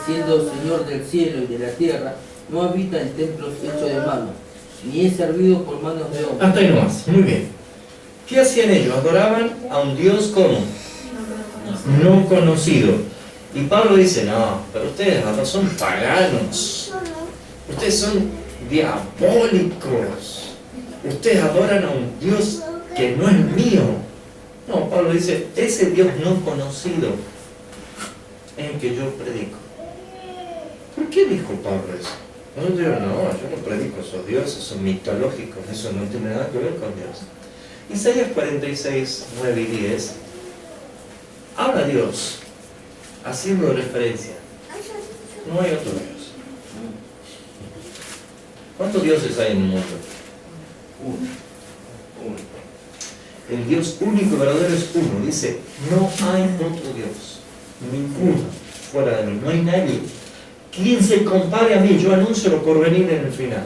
Siendo Señor del cielo y de la tierra, no habita en templos hechos de manos, ni es servido por manos de hombres. Hasta ahí nomás, muy bien. ¿Qué hacían ellos? Adoraban a un Dios como no conocido. Y Pablo dice, no, pero ustedes no son paganos, ustedes son diabólicos, ustedes adoran a un Dios que no es mío. No, Pablo dice, ese Dios no conocido es el que yo predico. ¿Por qué dijo Pablo eso? No, yo no predico esos dioses, son mitológicos, eso no tiene nada que ver con Dios. Isaías 46, 9 y 10, habla Dios, haciendo referencia, no hay otro Dios. ¿Cuántos dioses hay en el mundo? Uno. El Dios único y verdadero es uno. Dice, no hay otro Dios, ninguno fuera de mí, no hay nadie. Quien se compare a mí, yo anuncio lo porvenir en el final.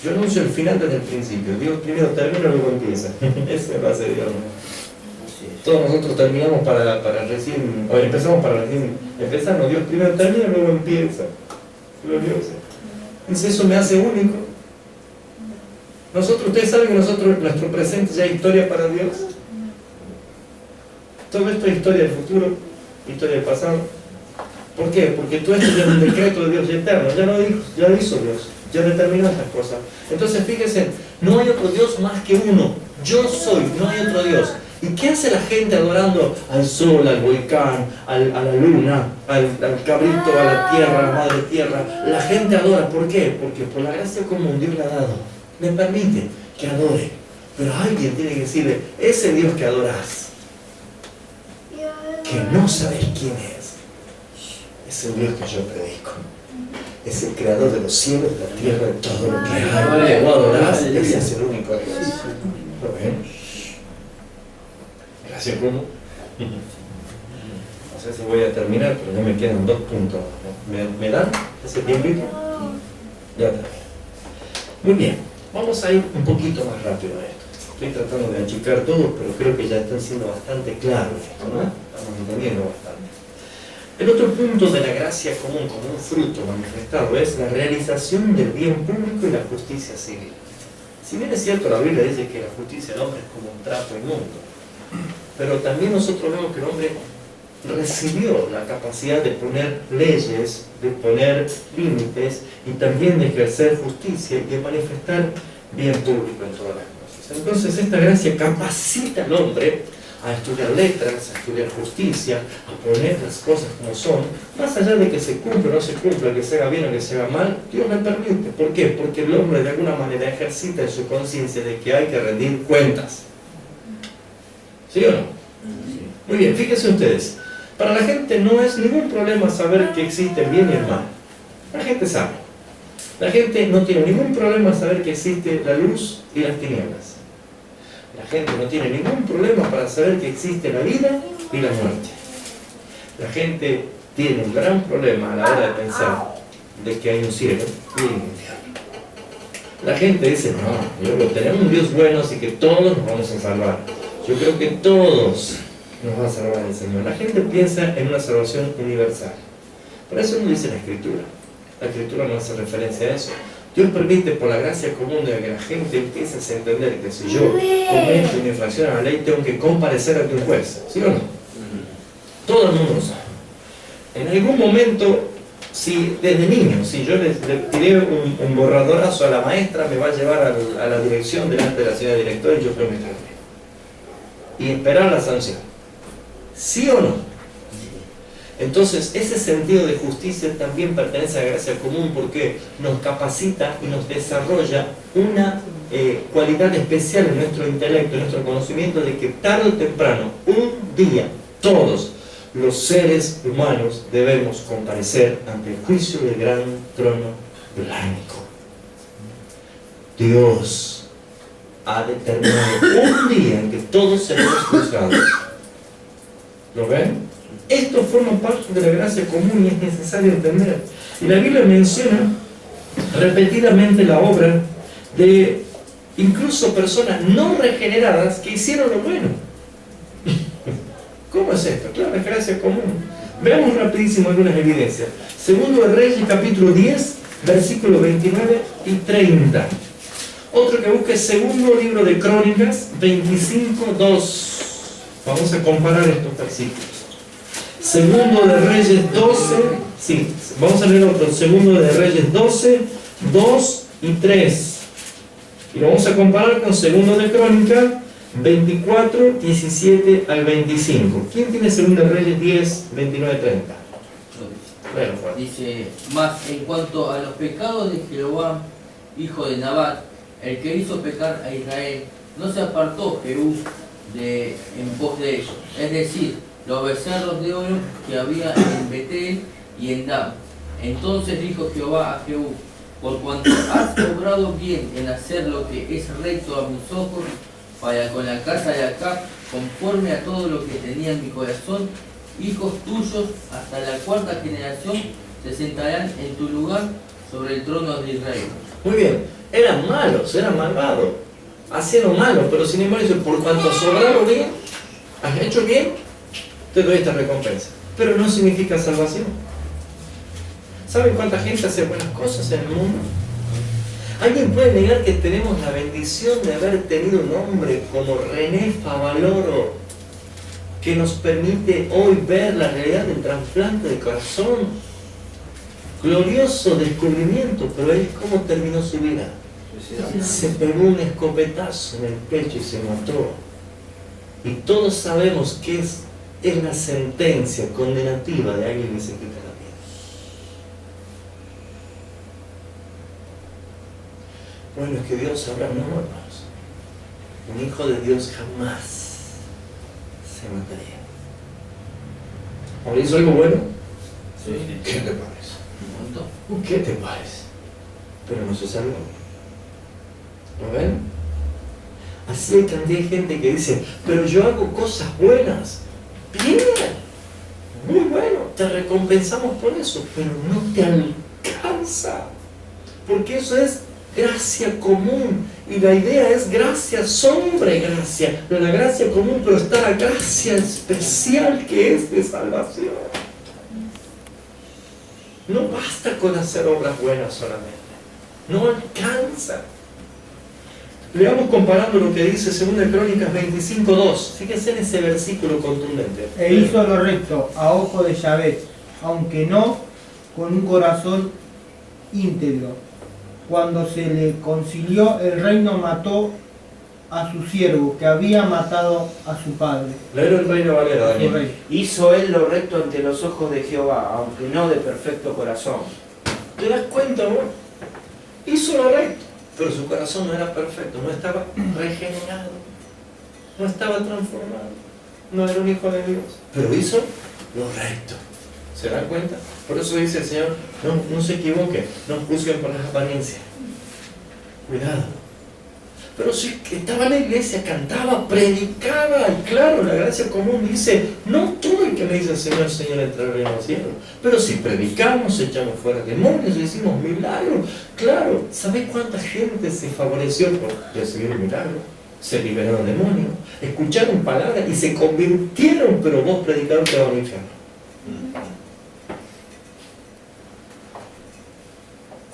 Yo anuncio el final desde el principio. Dios primero termina, luego empieza. Ese va a ser Dios. Todos nosotros terminamos para recién, o empezamos para recién empezar, no, Dios primero termina, luego empieza. Glorioso. Dice, eso me hace único. Ustedes saben que nuestro presente ya es historia para Dios. Todo esto es historia del futuro, historia del pasado. ¿Por qué? Porque todo esto ya es un decreto de Dios eterno, ya lo hizo Dios, ya determinó estas cosas. Entonces fíjense, no hay otro Dios más que uno. Yo soy, no hay otro Dios. ¿Y qué hace la gente adorando al sol, al volcán, a la luna, al cabrito, a la tierra, a la madre tierra? La gente adora, ¿por qué? Porque por la gracia común Dios le ha dado, le permite que adore. Pero alguien tiene que decirle, ese Dios que adoras, que no sabes quién es, es el Dios que yo predico. Es el creador de los cielos, de la tierra, de todo lo que hay. ¿Lo adorás? Ese es el único Dios. ¿Lo ven? Gracias, Bruno. No sé si voy a terminar, pero ya me quedan 2 puntos. ¿Me dan ese tiempito? Ya termino. Muy bien, vamos a ir un poquito más rápido a esto. Estoy tratando de achicar todo, pero creo que ya están siendo bastante claros esto, ¿no? Estamos entendiendo bastante. El otro punto de la gracia común como un fruto manifestado es la realización del bien público y la justicia civil. Si bien es cierto, la Biblia dice que la justicia del hombre es como un trapo inmundo, pero también nosotros vemos que el hombre recibió la capacidad de poner leyes, de poner límites y también de ejercer justicia y de manifestar bien público en todas las cosas. Entonces esta gracia capacita al hombre a estudiar letras, a estudiar justicia, a poner las cosas como son, más allá de que se cumpla o no se cumpla, que se haga bien o que se haga mal, Dios le permite. ¿Por qué? Porque el hombre de alguna manera ejercita en su conciencia de que hay que rendir cuentas. ¿Sí o no? Muy bien, fíjense ustedes. Para la gente no es ningún problema saber que existe el bien y el mal. La gente sabe. La gente no tiene ningún problema saber que existe la luz y las tinieblas. La gente no tiene ningún problema para saber que existe la vida y la muerte. La gente tiene un gran problema a la hora de pensar de que hay un cielo y un infierno. La gente dice, no, yo creo que tenemos un Dios bueno, así que todos nos vamos a salvar. Yo creo que todos nos va a salvar el Señor. La gente piensa en una salvación universal. Por eso no dice la Escritura. La Escritura no hace referencia a eso. Dios permite por la gracia común de que la gente empiece a entender que si yo cometo una infracción a la ley tengo que comparecer ante un juez. ¿Sí o no? Todo el mundo lo sabe. En algún momento, si desde niño, si yo le tiré un borradorazo a la maestra, me va a llevar a la dirección delante de la señora directora y yo prometo y esperar la sanción. ¿Sí o no? Entonces, ese sentido de justicia también pertenece a la gracia común porque nos capacita y nos desarrolla una cualidad especial en nuestro intelecto, en nuestro conocimiento de que tarde o temprano, un día, todos los seres humanos debemos comparecer ante el juicio del gran trono blanco. Dios ha determinado un día en que todos seremos juzgados. ¿Lo ven? Esto forma parte de la gracia común y es necesario entender. Y la Biblia menciona repetidamente la obra de incluso personas no regeneradas que hicieron lo bueno. ¿Cómo es esto? Claro, es gracia común. Veamos rapidísimo algunas evidencias. Segundo de Reyes, capítulo 10, versículos 29 y 30. Otro que busque segundo libro de Crónicas, 25:2. Vamos a comparar estos versículos. Segundo de Reyes 12, sí, vamos a leer otro. Segundo de Reyes 12, 2 y 3. Y lo vamos a comparar con segundo de Crónica 24, 17 al 25. ¿Quién tiene segundo de Reyes 10, 29, 30? Bueno, dice, mas en cuanto a los pecados de Jeroboam, hijo de Nabat, el que hizo pecar a Israel, no se apartó Jehú en pos de ellos, es decir, los becerros de oro que había en Betel y en Dan. Entonces dijo Jehová a Jehú, por cuanto has obrado bien en hacer lo que es recto a mis ojos, para con la casa de Acab, conforme a todo lo que tenía en mi corazón, hijos tuyos hasta la 4ª generación se sentarán en tu lugar sobre el trono de Israel. Muy bien, eran malos, eran malvados, hacían lo malo, pero sin embargo dice, por cuanto has obrado bien, has hecho bien, te doy esta recompensa. Pero no significa salvación. ¿Saben cuánta gente hace buenas cosas en el mundo? ¿Alguien puede negar que tenemos la bendición de haber tenido un hombre como René Favaloro que nos permite hoy ver la realidad del trasplante de corazón? Glorioso descubrimiento, pero ¿es cómo terminó su vida? Se pegó un escopetazo en el pecho y se mató. Y todos sabemos que es la sentencia condenativa de alguien que se quita la vida. Bueno, es que Dios sabrá, no, hermanos. Un hijo de Dios jamás se mataría. ¿Ahora hizo algo bueno? Sí. ¿Qué te parece? Un montón. ¿Qué te parece? Pero no se salvó. ¿Lo ven? Así hay cantidad de gente que dice, pero yo hago cosas buenas. Bien, muy bueno, te recompensamos por eso, pero no te alcanza. Porque eso es gracia común. Y la idea es gracia sobre gracia. No la gracia común, pero está la gracia especial que es de salvación. No basta con hacer obras buenas solamente. No alcanza. Leamos comparando lo que dice 2 Crónicas 25:2. Fíjense en ese versículo contundente. E hizo lo recto a ojo de Yahvé, aunque no con un corazón íntegro. Cuando se le concilió, el reino mató a su siervo, que había matado a su padre. Leer el Reino Valera, Su Daniel. rey. Hizo él lo recto ante los ojos de Jehová, aunque no de perfecto corazón. ¿Te das cuenta, amor? Hizo lo recto, pero su corazón no era perfecto, no estaba regenerado, no estaba transformado, no era un hijo de Dios, pero hizo lo recto. ¿Se dan cuenta? Por eso dice el Señor, no se equivoquen, no juzguen por las apariencias. Cuidado. Pero si estaba en la iglesia, cantaba, predicaba, y claro, la gracia común dice, no todo el que me dice Señor, Señor, entrará en el cielo. Pero si predicamos, echamos fuera demonios, hicimos milagros, claro, ¿sabés cuánta gente se favoreció por recibir un milagro? Se liberaron demonios, escucharon palabras y se convirtieron, pero vos predicaron que van al infierno.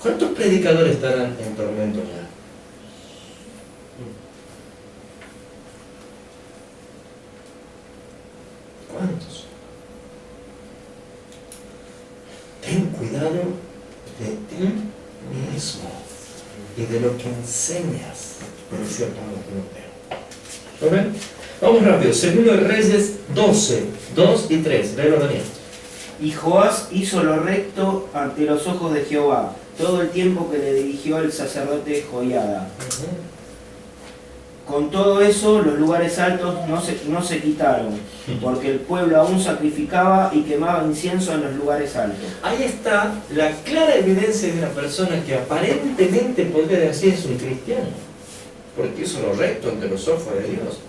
¿Cuántos predicadores estarán en tormento ya? ¿Cuántos? Ten cuidado de ti mismo y de lo que enseñas, decía Pablo a Timoteo. ¿Lo ven? Vamos rápido. 2 Reyes 12, 2 y 3. Léelo, Daniel. Y Joás hizo lo recto ante los ojos de Jehová, todo el tiempo que le dirigió el sacerdote Joiada. Con todo eso, los lugares altos no se quitaron, porque el pueblo aún sacrificaba y quemaba incienso en los lugares altos. Ahí está la clara evidencia de una persona que aparentemente podría decir es un cristiano, porque hizo lo recto ante los ojos de Dios.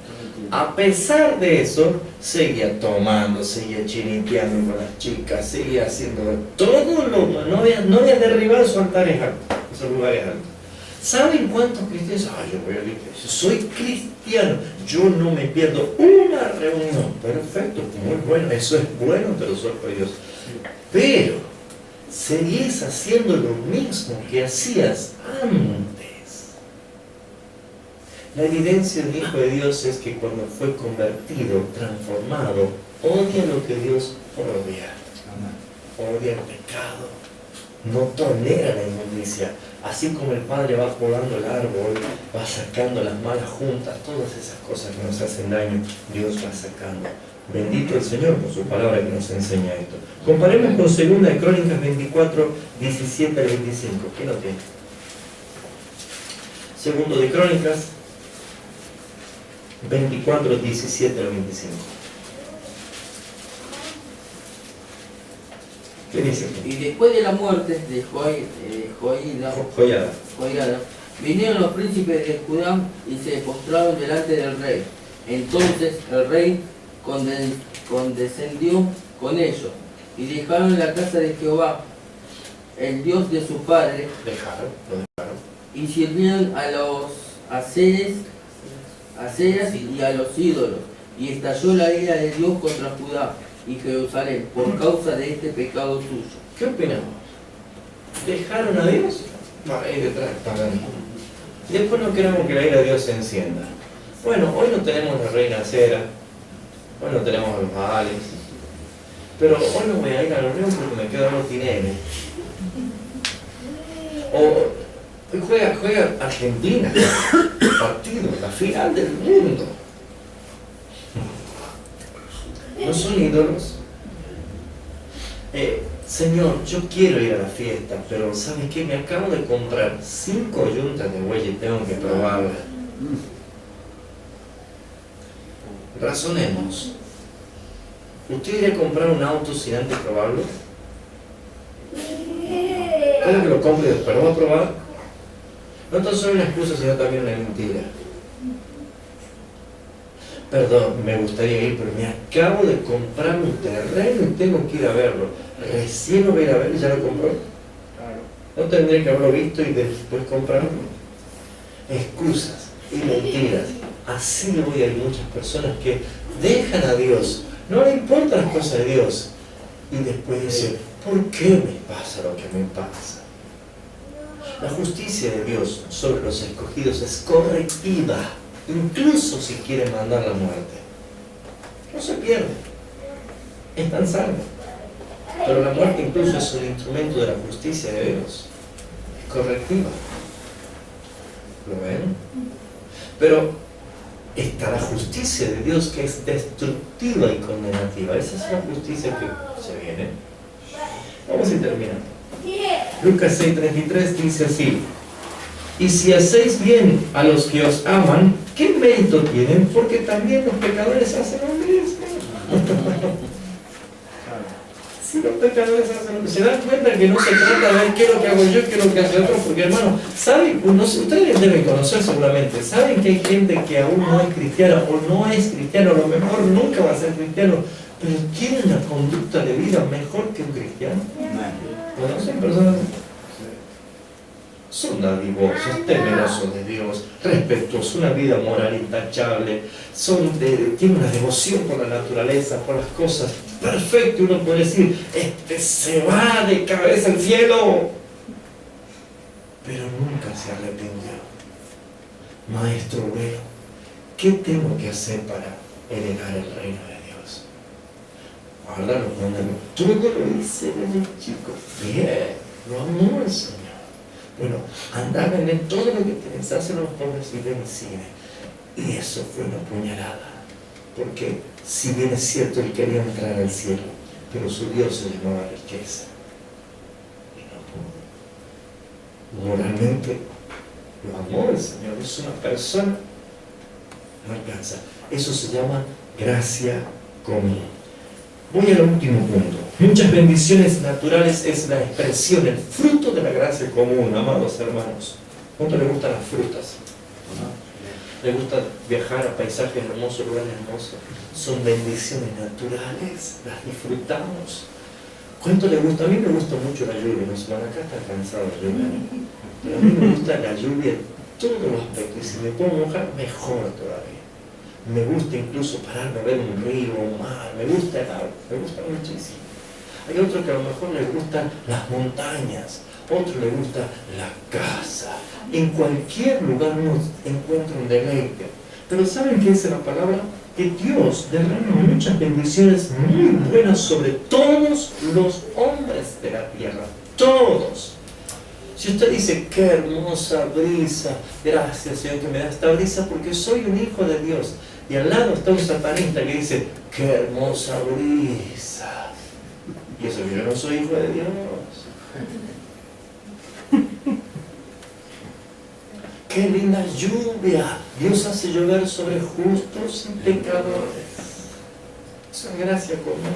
A pesar de eso, seguía tomando, seguía chinipeando con las chicas, seguía haciendo todo no había derribado esos altares altos, esos lugares altos. ¿Saben cuántos cristianos? Yo voy a la iglesia, soy cristiano, yo no me pierdo una reunión. Perfecto, muy bueno, eso es bueno ante los ojos de Dios. Pero seguís haciendo lo mismo que hacías antes. La evidencia del Hijo de Dios es que cuando fue convertido, transformado, odia lo que Dios odia. Odia el pecado, no tolera la inmundicia. Así como el Padre va podando el árbol, va sacando las malas juntas, todas esas cosas que nos hacen daño, Dios va sacando. Bendito el Señor por su palabra que nos enseña esto. Comparemos con 2 Crónicas 24, 17 al 25. ¿Quién lo tiene? 2 de Crónicas 24, 17 al 25. ¿Qué dice? Y después de la muerte de Joiada, vinieron los príncipes de Judá y se postraron delante del rey. Entonces el rey condescendió con ellos y dejaron la casa de Jehová, el Dios de su padre, Lo dejaron. y sirvieron a los aceras y a los ídolos. Y estalló la ira de Dios contra Judá y Jerusalén por causa de este pecado suyo. ¿Qué opinamos? ¿Dejaron a Dios? No, ahí detrás pagan. Después no queremos que la ira de Dios se encienda. Bueno, hoy no tenemos la reina Cera, hoy no tenemos a los Baales, pero hoy no voy a ir a la reunión porque me quedo en los Tinelli. O hoy juega Argentina, partido, la final del mundo. ¿No son ídolos? Señor, yo quiero ir a la fiesta, pero ¿sabes qué? Me acabo de comprar 5 yuntas de buey y tengo que probarlas. Razonemos. ¿Usted iría a comprar un auto sin antes probarlo? Puede que lo compre, pero vamos a probar. No tan solo una excusa, sino también una mentira. Perdón, me gustaría ir, pero me acabo de comprar un terreno y tengo que ir a verlo. Recién lo voy a ir a ver y ya lo compró. No tendré que haberlo visto y después comprarlo. Excusas y mentiras. Así hoy hay muchas personas que dejan a Dios, no le importan las cosas de Dios, y después dicen, ¿por qué me pasa lo que me pasa? La justicia de Dios sobre los escogidos es correctiva, incluso si quiere mandar la muerte. No se pierde, están salvos. Pero la muerte incluso es un instrumento de la justicia de Dios, es correctiva. ¿Lo ven? Pero está la justicia de Dios, que es destructiva y condenativa. Esa es la justicia que se viene. Vamos a ir terminando. Lucas 6:33 dice así: y si hacéis bien a los que os aman, ¿qué mérito tienen? Porque también los pecadores hacen lo mismo. Si los pecadores hacen lo mismo, se dan cuenta que no se trata de ver qué es lo que hago yo, qué es lo que hace otro, porque hermano, ¿saben? No sé, ustedes deben conocer seguramente, saben que hay gente que aún no es cristiana o no es cristiano, a lo mejor nunca va a ser cristiano, pero tiene una conducta de vida mejor que un cristiano. ¿Conocen personas? Son dadivosos, temerosos de Dios, respetuosos, una vida moral intachable, tienen una devoción por la naturaleza, por las cosas. Perfecto, uno puede decir, este se va de cabeza al cielo, pero nunca se arrepintió. Maestro bueno, ¿qué tengo que hacer para heredar el reino de Dios? Ahora los mandamientos, todo lo hice desde chico. Bien, lo amó el Señor. Bueno, andar en todo lo que tenés, hacer los pobres y ven y sigue. Y eso fue una puñalada. Porque si bien es cierto, él quería entrar al cielo, pero su Dios se llamaba riqueza. Y no pudo. Moralmente, lo amó el Señor. Es una persona, no alcanza. Eso se llama gracia común. Voy al último punto. Muchas bendiciones naturales es la expresión, el fruto de la gracia común, amados hermanos. ¿Cuánto le gustan las frutas? ¿Le gusta viajar a paisajes hermosos, lugares hermosos? Son bendiciones naturales, las disfrutamos. ¿Cuánto le gusta? A mí me gusta mucho la lluvia, no sé, acá está cansado de lluvia, pero a mí me gusta la lluvia en todos los aspectos, y si me puedo mojar, mejor todavía. Me gusta incluso pararme a ver un río, un mar, me gusta el agua, me gusta muchísimo. Hay otro que a lo mejor le gustan las montañas, otro le gusta la casa. En cualquier lugar uno encuentra un deleite. Pero ¿saben qué dice la palabra? Que Dios derrama muchas bendiciones muy buenas sobre todos los hombres de la tierra. Todos. Si usted dice, qué hermosa brisa, gracias Señor que me da esta brisa porque soy un hijo de Dios. Y al lado está un satanista que dice, qué hermosa brisa. Y eso que yo no soy hijo de Dios. Qué linda lluvia. Dios hace llover sobre justos y pecadores. Eso es gracia común.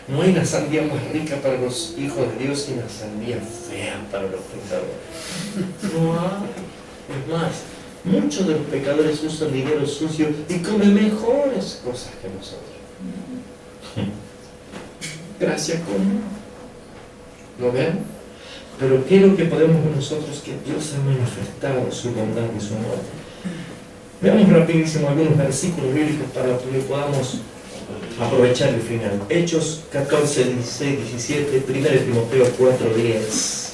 No hay una sandía más rica para los hijos de Dios y una sandía fea para los pecadores. No hay. Es más, muchos de los pecadores usan dinero sucio y comen mejores cosas que nosotros. Gracia común. ¿Lo ven? Pero ¿qué es lo que podemos ver nosotros? Que Dios ha manifestado su bondad y su amor. Veamos rapidísimo algunos versículos bíblicos para que podamos aprovechar el final. Hechos 14, 16, 17, 1 Timoteo 4, 10,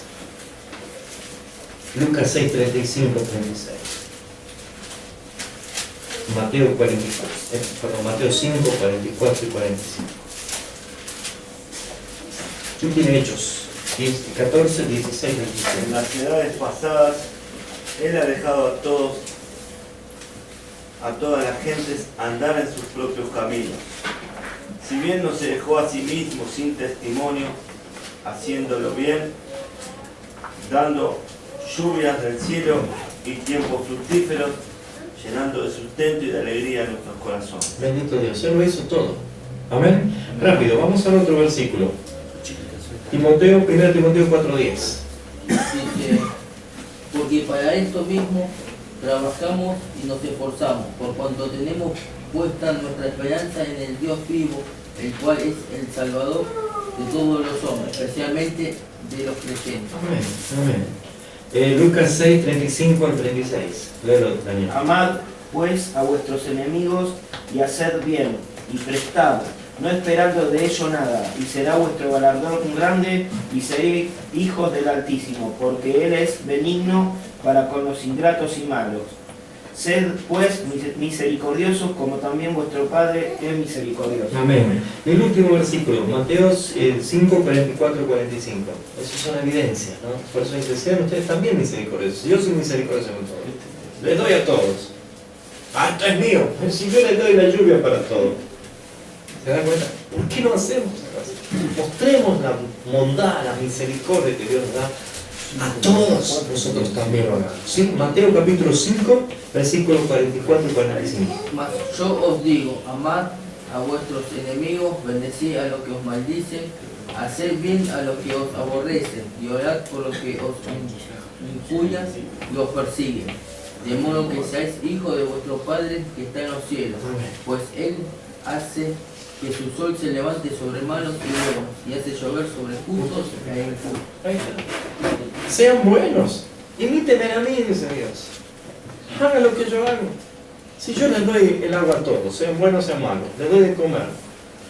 Lucas 6, 35, 36, Mateo 5, 44 y 45. ¿Qué tiene Hechos? 14, 16, 27. En las edades pasadas, Él ha dejado a todas las gentes andar en sus propios caminos. Si bien no se dejó a sí mismo sin testimonio, haciéndolo bien, dando lluvias del cielo y tiempos fructíferos, llenando de sustento y de alegría nuestros corazones. Bendito Dios, Él lo hizo todo. Amén. Rápido, vamos al otro versículo. Timoteo, 1 Timoteo 4:10. Dice, porque para esto mismo trabajamos y nos esforzamos, por cuanto tenemos puesta nuestra esperanza en el Dios vivo, el cual es el Salvador de todos los hombres, especialmente de los creyentes. Amén, amén. Lucas 6, 35 al 36. Léelo, Daniel. Amad pues a vuestros enemigos y haced bien y prestad, no esperando de ello nada, y será vuestro galardón grande y seréis hijos del Altísimo, porque Él es benigno para con los ingratos y malos. Sed pues misericordiosos como también vuestro Padre es misericordioso. Amén. El último versículo, Mateo 5, 44 y 45. Eso es una evidencia, ¿no? Por eso dice, sean ustedes también misericordiosos. Yo soy misericordioso con todos. Les doy a todos. Ah, esto es mío. Si yo les doy la lluvia para todos. ¿Se dan cuenta? ¿Por qué no hacemos eso? Mostremos la bondad, la misericordia que Dios da a todos. Nosotros también lo hagamos. ¿Sí? Mateo capítulo 5, versículos 44 y 45. Mas yo os digo, amad a vuestros enemigos, bendecid a los que os maldicen, haced bien a los que os aborrecen, y orad por los que os injurian y os persiguen, de modo que seáis hijos de vuestro Padre que está en los cielos, pues Él hace que su sol se levante sobre malos y buenos, y hace llover sobre justos e injustos. Ahí está. Sean buenos. Imítenme a mí, dice Dios. Hagan lo que yo hago. Si yo les doy el agua a todos, sean buenos, sean malos, les doy de comer,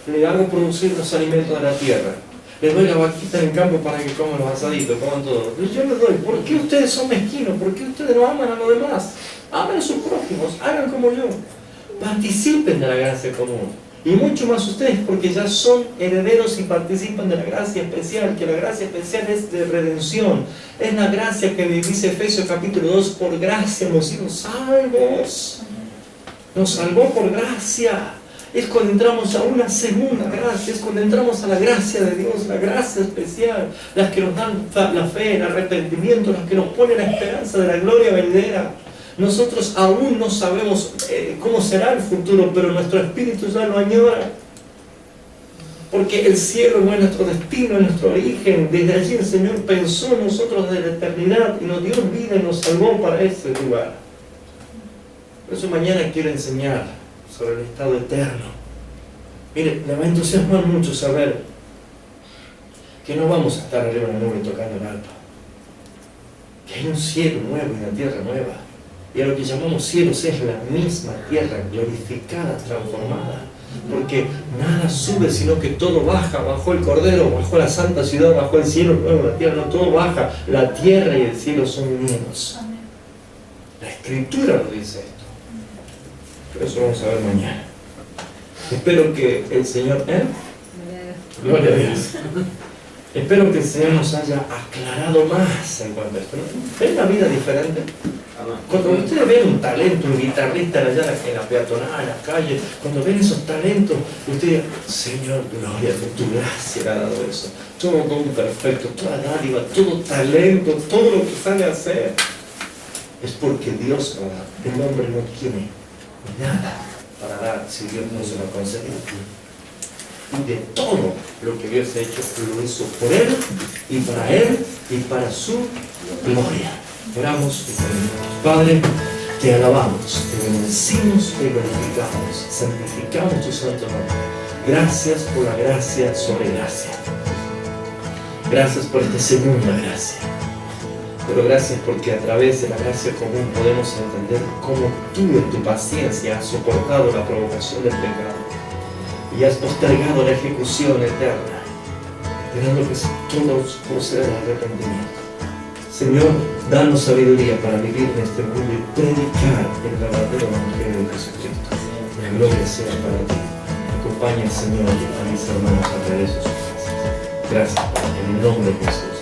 les hago producir los alimentos de la tierra, les doy la vaquita en el campo para que coman los asaditos, coman todo. Yo les doy. ¿Por qué ustedes son mezquinos? ¿Por qué ustedes no aman a los demás? Amen a sus prójimos, hagan como yo. Participen de la gracia común. Y mucho más ustedes, porque ya son herederos y participan de la gracia especial, que la gracia especial es de redención. Es la gracia que dice Efesios capítulo 2, por gracia hemos sido salvos. Nos salvó por gracia. Es cuando entramos a una segunda gracia, es cuando entramos a la gracia de Dios, la gracia especial, las que nos dan la fe, el arrepentimiento, las que nos ponen la esperanza de la gloria venidera. Nosotros aún no sabemos cómo será el futuro, pero nuestro espíritu ya lo añora. Porque el cielo no es nuestro destino, es nuestro origen. Desde allí el Señor pensó en nosotros desde la eternidad y nos dio vida y nos salvó para ese lugar. Por eso mañana quiero enseñar sobre el estado eterno. Mire, me va a entusiasmar mucho saber que no vamos a estar arriba en la nube tocando el arpa. Que hay un cielo nuevo y una tierra nueva. Y a lo que llamamos cielos es la misma tierra glorificada, transformada. Porque nada sube, sino que todo baja. Bajó el Cordero, bajó la santa ciudad, bajó el cielo nuevo, la tierra, no, todo baja. La tierra y el cielo son unidos. La Escritura lo dice esto. Pero eso vamos a ver mañana. Espero que el Señor... Gloria a Dios. Espero que el Señor nos haya aclarado más en cuanto a esto. ¿Ven la vida diferente? Cuando ustedes ven un talento, un guitarrista allá en la peatonal, en la calle, cuando ven esos talentos, ustedes, Señor, gloria a tu gracia, ha dado eso. Todo don perfecto, toda dádiva, todo talento, todo lo que sabe hacer. Es porque Dios lo da. El hombre no tiene nada para dar si Dios no se lo concede. Y de todo lo que Dios ha hecho, lo hizo por Él y para su gloria. Oramos y terminamos. Padre, te alabamos, te bendecimos, te glorificamos, santificamos tu santo nombre. Gracias por la gracia sobre gracia. Gracias por esta segunda gracia. Pero gracias porque a través de la gracia común podemos entender cómo tú en tu paciencia has soportado la provocación del pecado y has postergado la ejecución eterna, esperando que todos procedan al arrepentimiento. Señor, danos sabiduría para vivir en este mundo y predicar el verdadero evangelio de Jesucristo. La gloria sea para ti. Acompaña, Señor, a mis hermanos a través de sus casas. Gracias, Padre, en el nombre de Jesús.